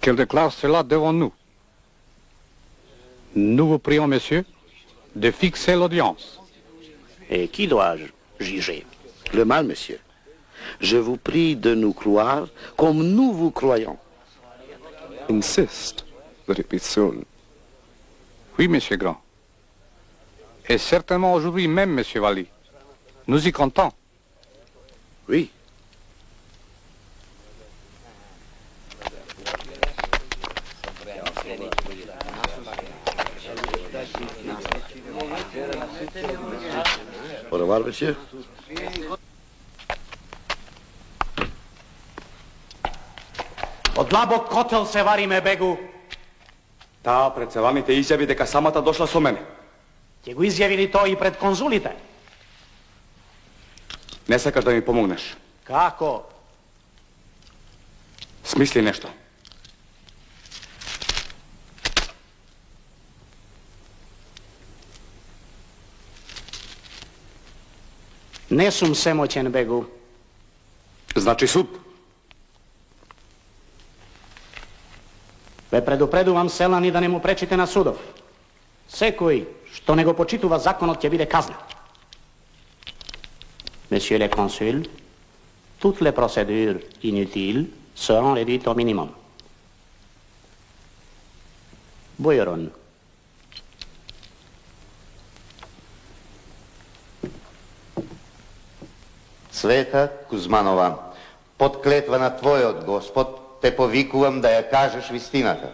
Qu'elle déclare cela devant nous. Nous vous prions, monsieur, de fixer l'audience. Et qui dois-je juger? Le mal, monsieur. Je vous prie de nous croire comme nous vous croyons. Insist that it be soon. Oui, monsieur Grand. Et certainement aujourd'hui même, monsieur Valli. Nous y comptons. Oui. Au revoir, monsieur. Од лабок котел се вариме, бегу. Таа пред Севаните изјави дека самата дошла со мене. Ќе го изјавили тоа и пред конзулите. Не сакаш да ми помогнеш. Како? Смисли нешто. Не сум семоќен, бегу. Значи суд. Ве предупредувам, селани, да не му пречите на судов. Секој што не го почитува законот ќе биде казнет. Monsieur le consul, toutes les procédures inutiles seront réduites au minimum. Bujron. Света Кузманова, под клетва на Твојот Господ, те повикувам да ја кажеш вистината.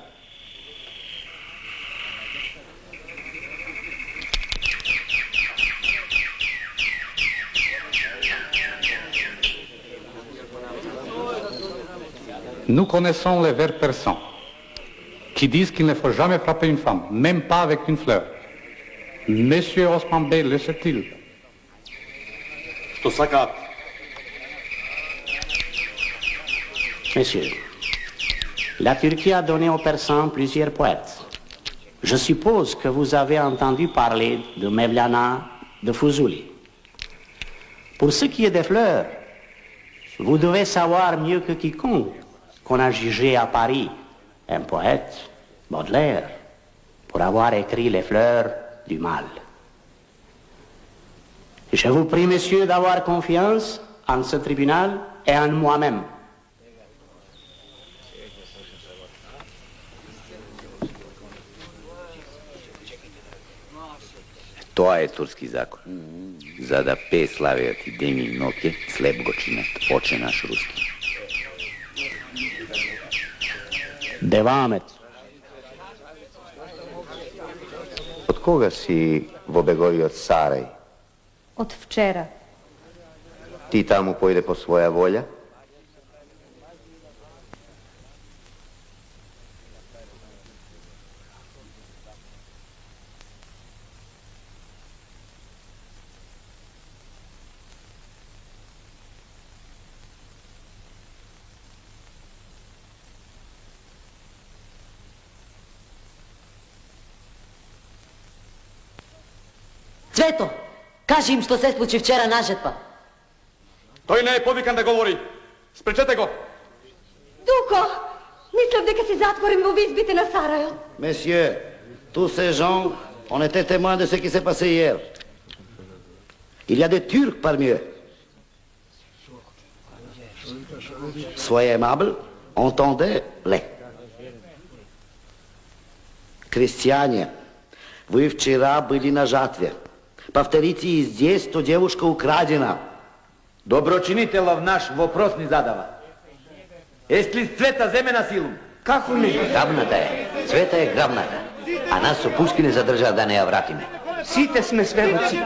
Nous connaissons les vers persans qui disent qu'il ne faut jamais frapper une femme, même pas avec une fleur. Monsieur Osman Bey le sait-il? Што сакаат? Messieurs, la Turquie a donné aux Persans plusieurs poètes. Je suppose que vous avez entendu parler de Mevlana de Fuzuli. Pour ce qui est des fleurs, vous devez savoir mieux que quiconque qu'on a jugé à Paris un poète, Baudelaire, pour avoir écrit les fleurs du mal. Je vous prie, messieurs, d'avoir confiance en ce tribunal et en moi-même. Тоа е турски закон. За да пее славиот и деми ноќе, слеп го чинат. Оче наш руски. Девамет. Од кога си во беговиот Сарај? Od včera. Ти таму појде по своја волја? Цвето, кажи им што се случи вчера на жетва. Тој не е повикан да говори. Спречете го. Дуко, мислев дека си затворен во визбите на Сарајо. Messieurs, tous ces gens ont été témoins de ce qui s'est passé hier. Il y a des Turcs parmi eux. Soyez aimables, entendez-les. Крестьяне, вы вчера были на жатве. Повторите и здесь, то девушка украдена. Доброчинителов наш вопрос ни задава. Ест ли Цвета земена силум? Како не? Грабната е. Цвета е грабната. А нас со пушки не задржаа да не ја вратиме. Сите сме сведоци.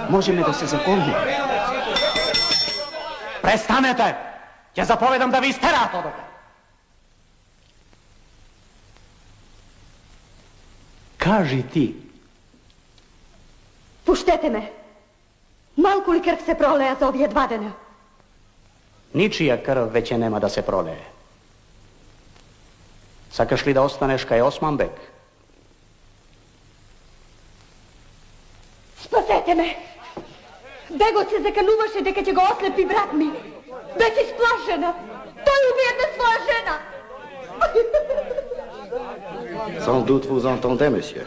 Можеме да се заколне. Престанете! Ќе заповедам да ви истераат одове. Кажи ти. Пуштете ме. Малку ли крв се пролеа за овие 2 дена? Ничија крв веќе нема да се пролее. Сакаш ли да останеш кај Осман бек? Спасете ме! Бегот се закануваше дека ќе го ослепи брат ми. Беше сплашена. Тој уби една своја жена. Sans doute vous entendez, monsieur.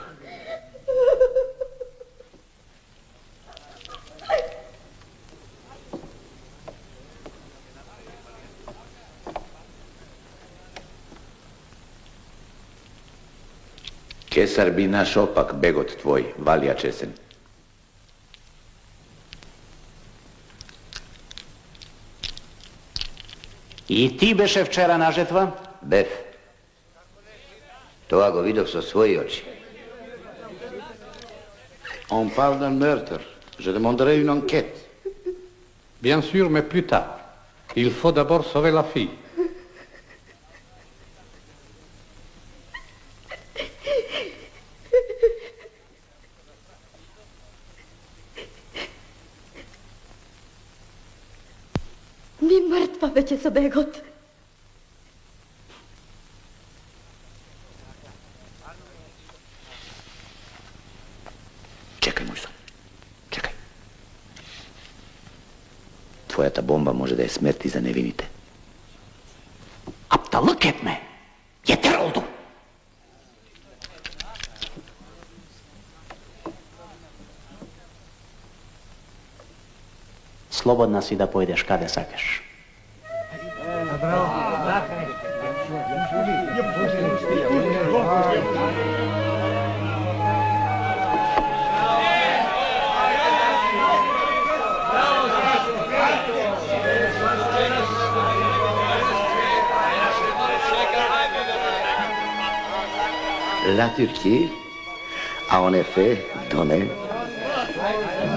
Кесар би наш опак бегот твој, Валија чесен. И ти беше вчера на жетва? Бев. Тоа го видов со своји очи. On parle d'un meurtre. Je demanderai une enquête. Bien sûr, mais plus tard. Il faut d'abord sauver la fille. Ми мртва веќе со бегот. Чекај, мој сон. Чекај. Твојата бомба може да е смерт и за невините. Апталык етме. Јетер олду. Слободна си да појдеш каде сакаш. La Turquie a en effet donné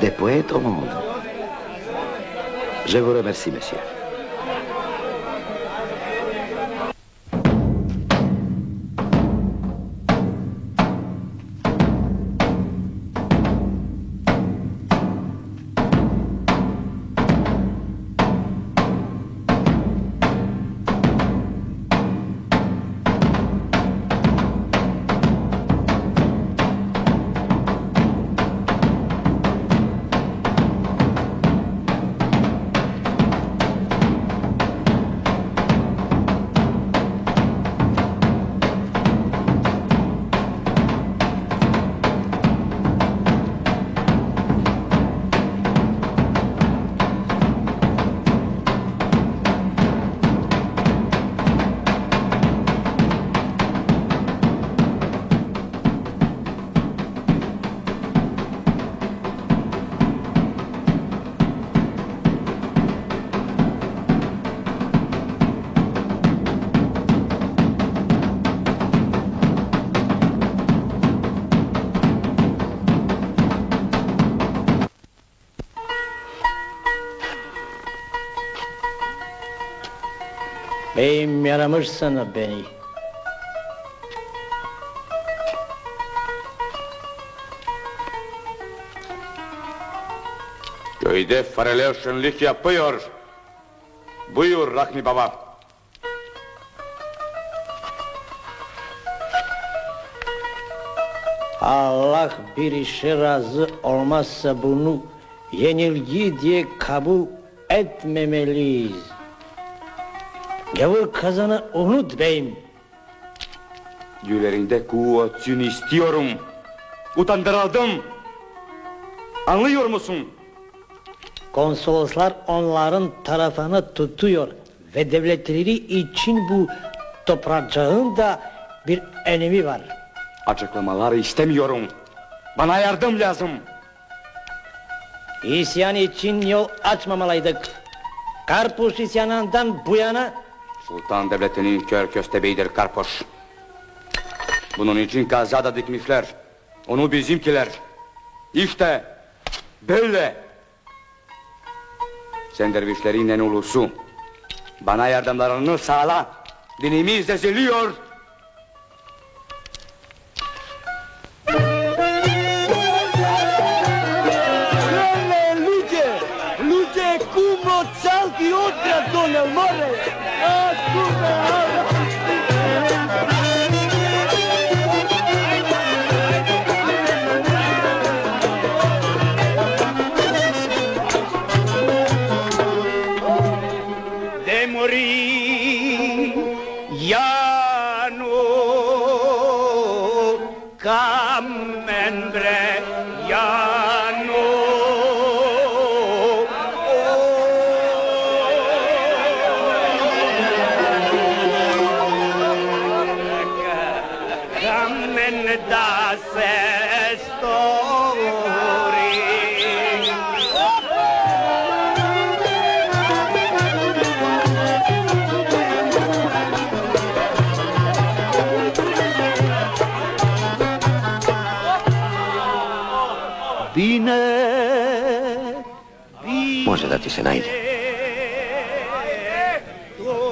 des poètes au monde. Je vous remercie, monsieur. Beyim yaramış sana beni. Köyde fareler şenlik yapıyor. Buyur Rahmi Baba. Allah bir işi razı olmazsa bunu yenilgi diye kabul etmemeliyiz. Gavur kazanı unutmayın. Yülerinde kuvvetini istiyorum. Utandırıldım. Anlıyor musun? Konsoloslar onların tarafını tutuyor ve devletleri için bu toprağın da bir önemi var. Açıklamaları istemiyorum. Bana yardım lazım. İsyan için yol açmamalıydık. Karpuş isyanından bu yana Sultan devletinin kör köstebeğidir Karpoş. Bunun için kaza da dikmişler. Onu bizimkiler. İşte böyle. Sen dervişlerin en ulusu. Bana yardımlarını sağla. Dinimiz eziliyor. Luce como salti otra con el more. De morir ya no camembre ya no camen da se story. Može da ti se najde.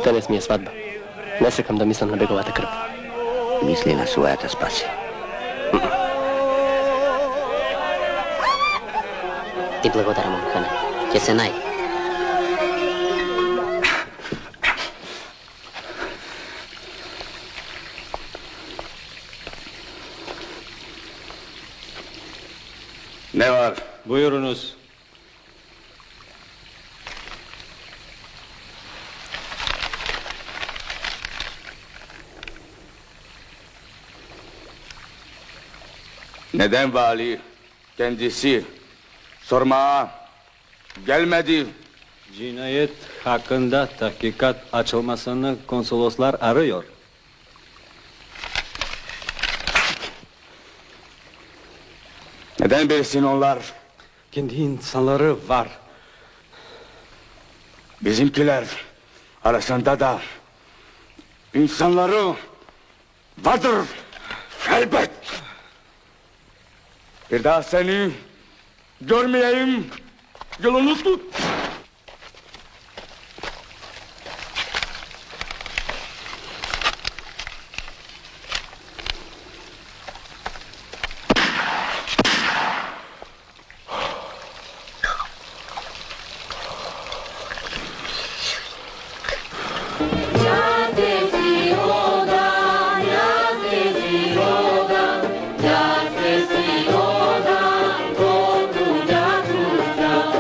Danas mi je svadba. Ne sekam da mislim na begovata krv. Misli na svojata spasi. Ti благодарам, Орхане. Ќе се најде. Ne var? Buyurunuz. Neden vali kendisi sormaya gelmedi? Cinayet hakkında tahkikat açılmasını konsoloslar arıyor. Neden bilsin onlar? Kendi insanları var. Bizimkiler arasında da insanları vardır. Elbet. Bir daha seni görmeyeyim. Yolunu tut.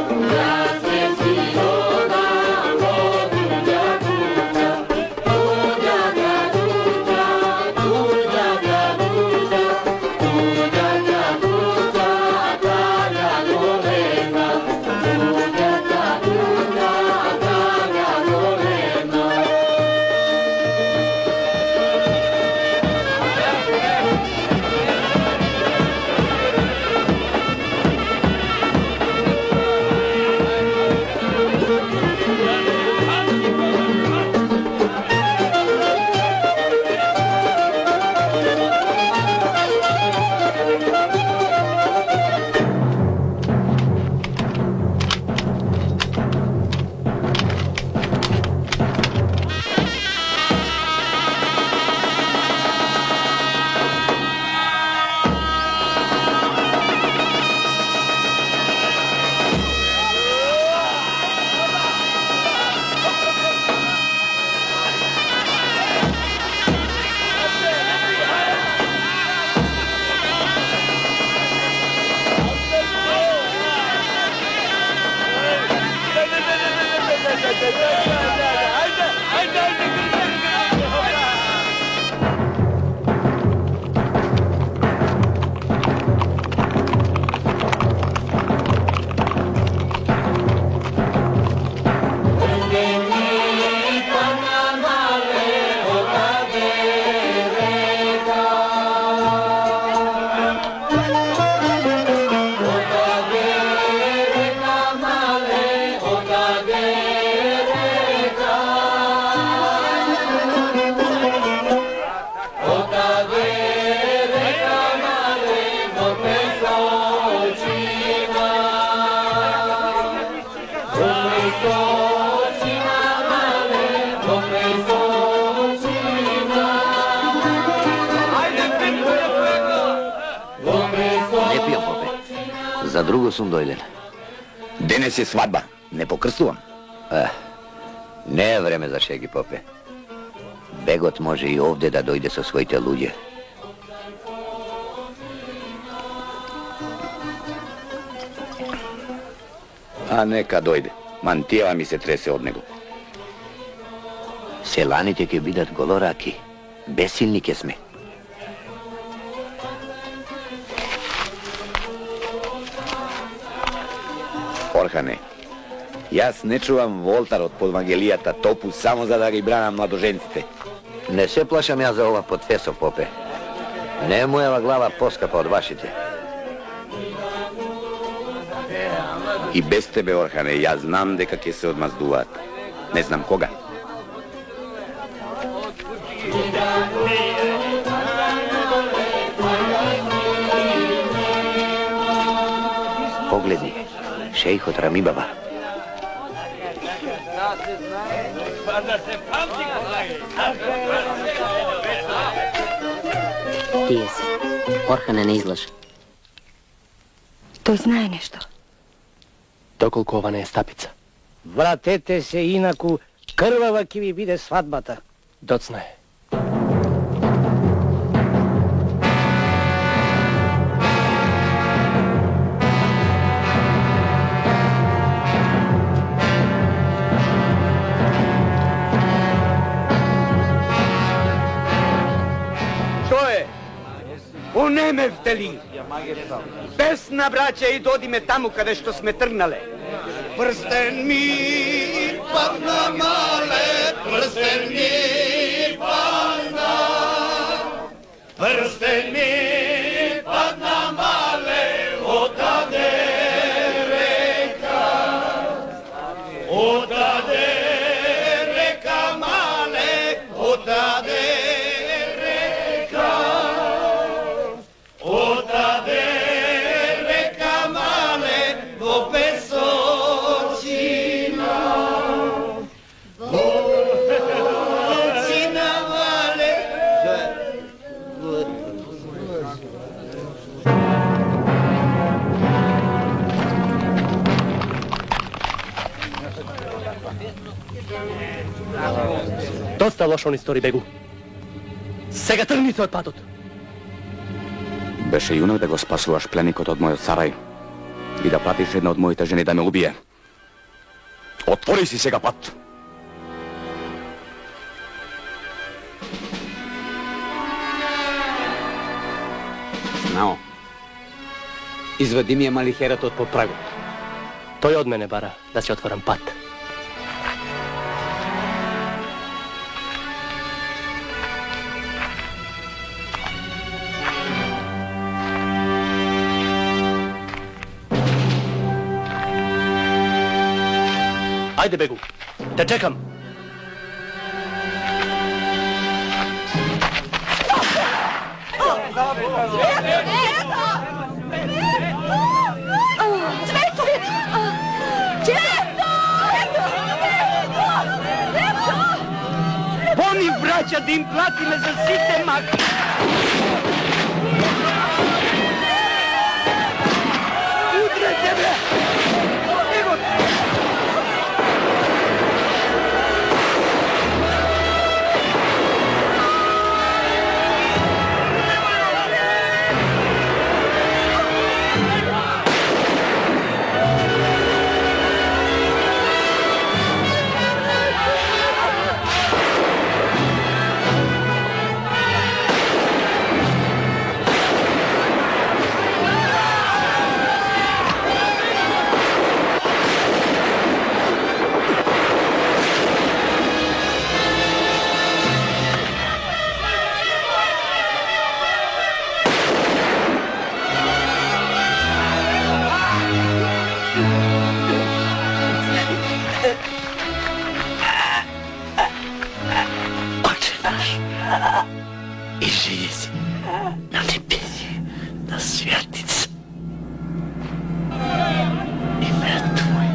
Grazie. За друго сум дојден. Денес е свадба, не покрстувам. Не е време за шеги, попе. Бегот може и овде да дојде со своите луѓе. А нека дојде. Мантијава ми се тресе од него. Селаните ќе бидат голораки. Бесилни ќе сме. Орхане, јас не чувам волтарот под Вангелијата топу само за да ги бранам младоженците. Не се плашам ја за ова потфесо, попе. Не е мојава глава поскапа од вашите. И без тебе, Орхане, јас знам дека ќе се одмаздуваат. Не знам кога. Погледни, шејхот Рами Баба. Тие се. Орхане не излъжа. Той знае нешто. Доколку ова не е стапица. Вратете се, инаку крвава ќе ви биде свадбата. Доцна е. Што е? Онемевте ли? Песна, браќа, и додиме таму каде што сме тргнале. Прстен ми падна, мале, прстен ми падна. Прстен ми падна, мале, отаде река. Отаде река, мале, отаде река. Отаде река, мале, во песочина. Песочина, мале. Доста лошо ни стори, бегу. Сега тргни се од патот. Беше јунак да го спасуваш пленикот од мојот сарај и да пратиш една од моите жени да ме убие. Отвори си сега пат. Знао. Извади ми ја малихератот по прагот. Тој од мене бара да си отворам пат. Ајде, бегу. Те чекам. Цвето! Цвето! Пони, браќа, да им платиме за сите маки. Удрете, бе! Его! И живи си на небеси, на святица. Име Твое.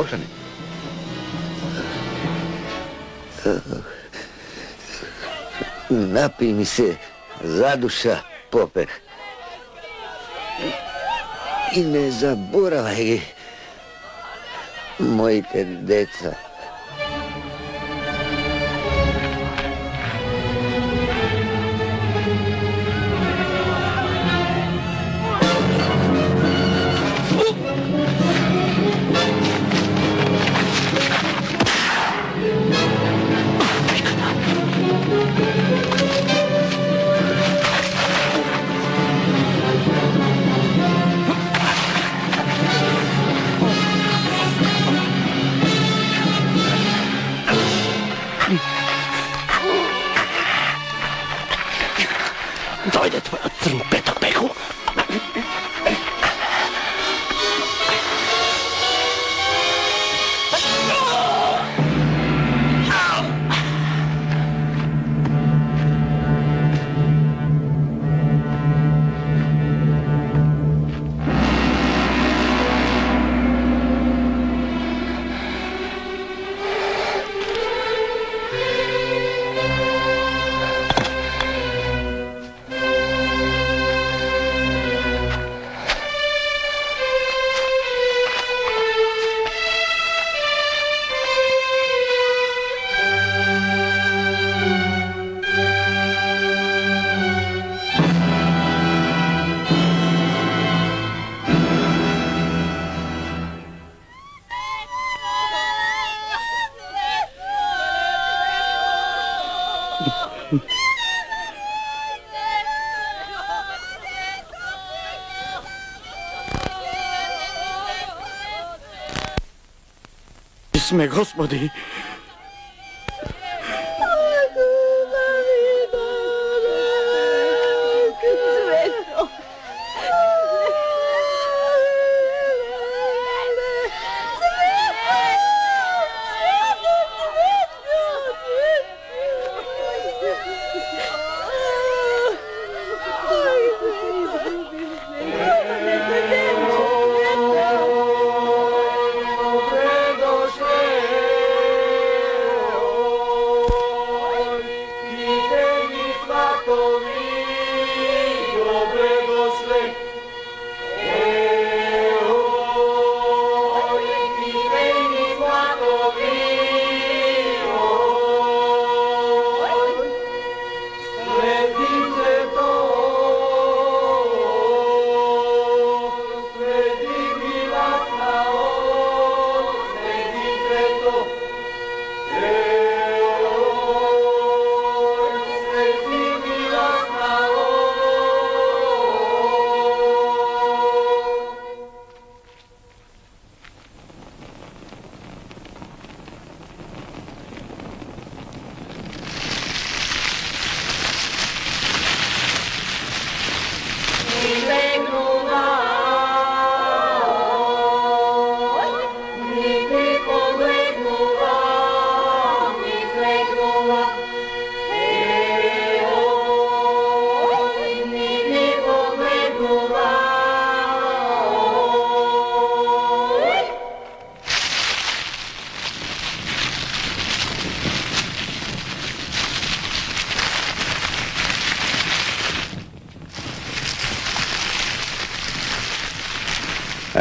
Božane. Napij mi se zaduša, pope. I ne zaboravaj mojite deca. Dojde tvoja crn petak peku. Sme, Gospodi. Sveto.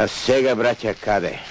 A сега, braća, kade?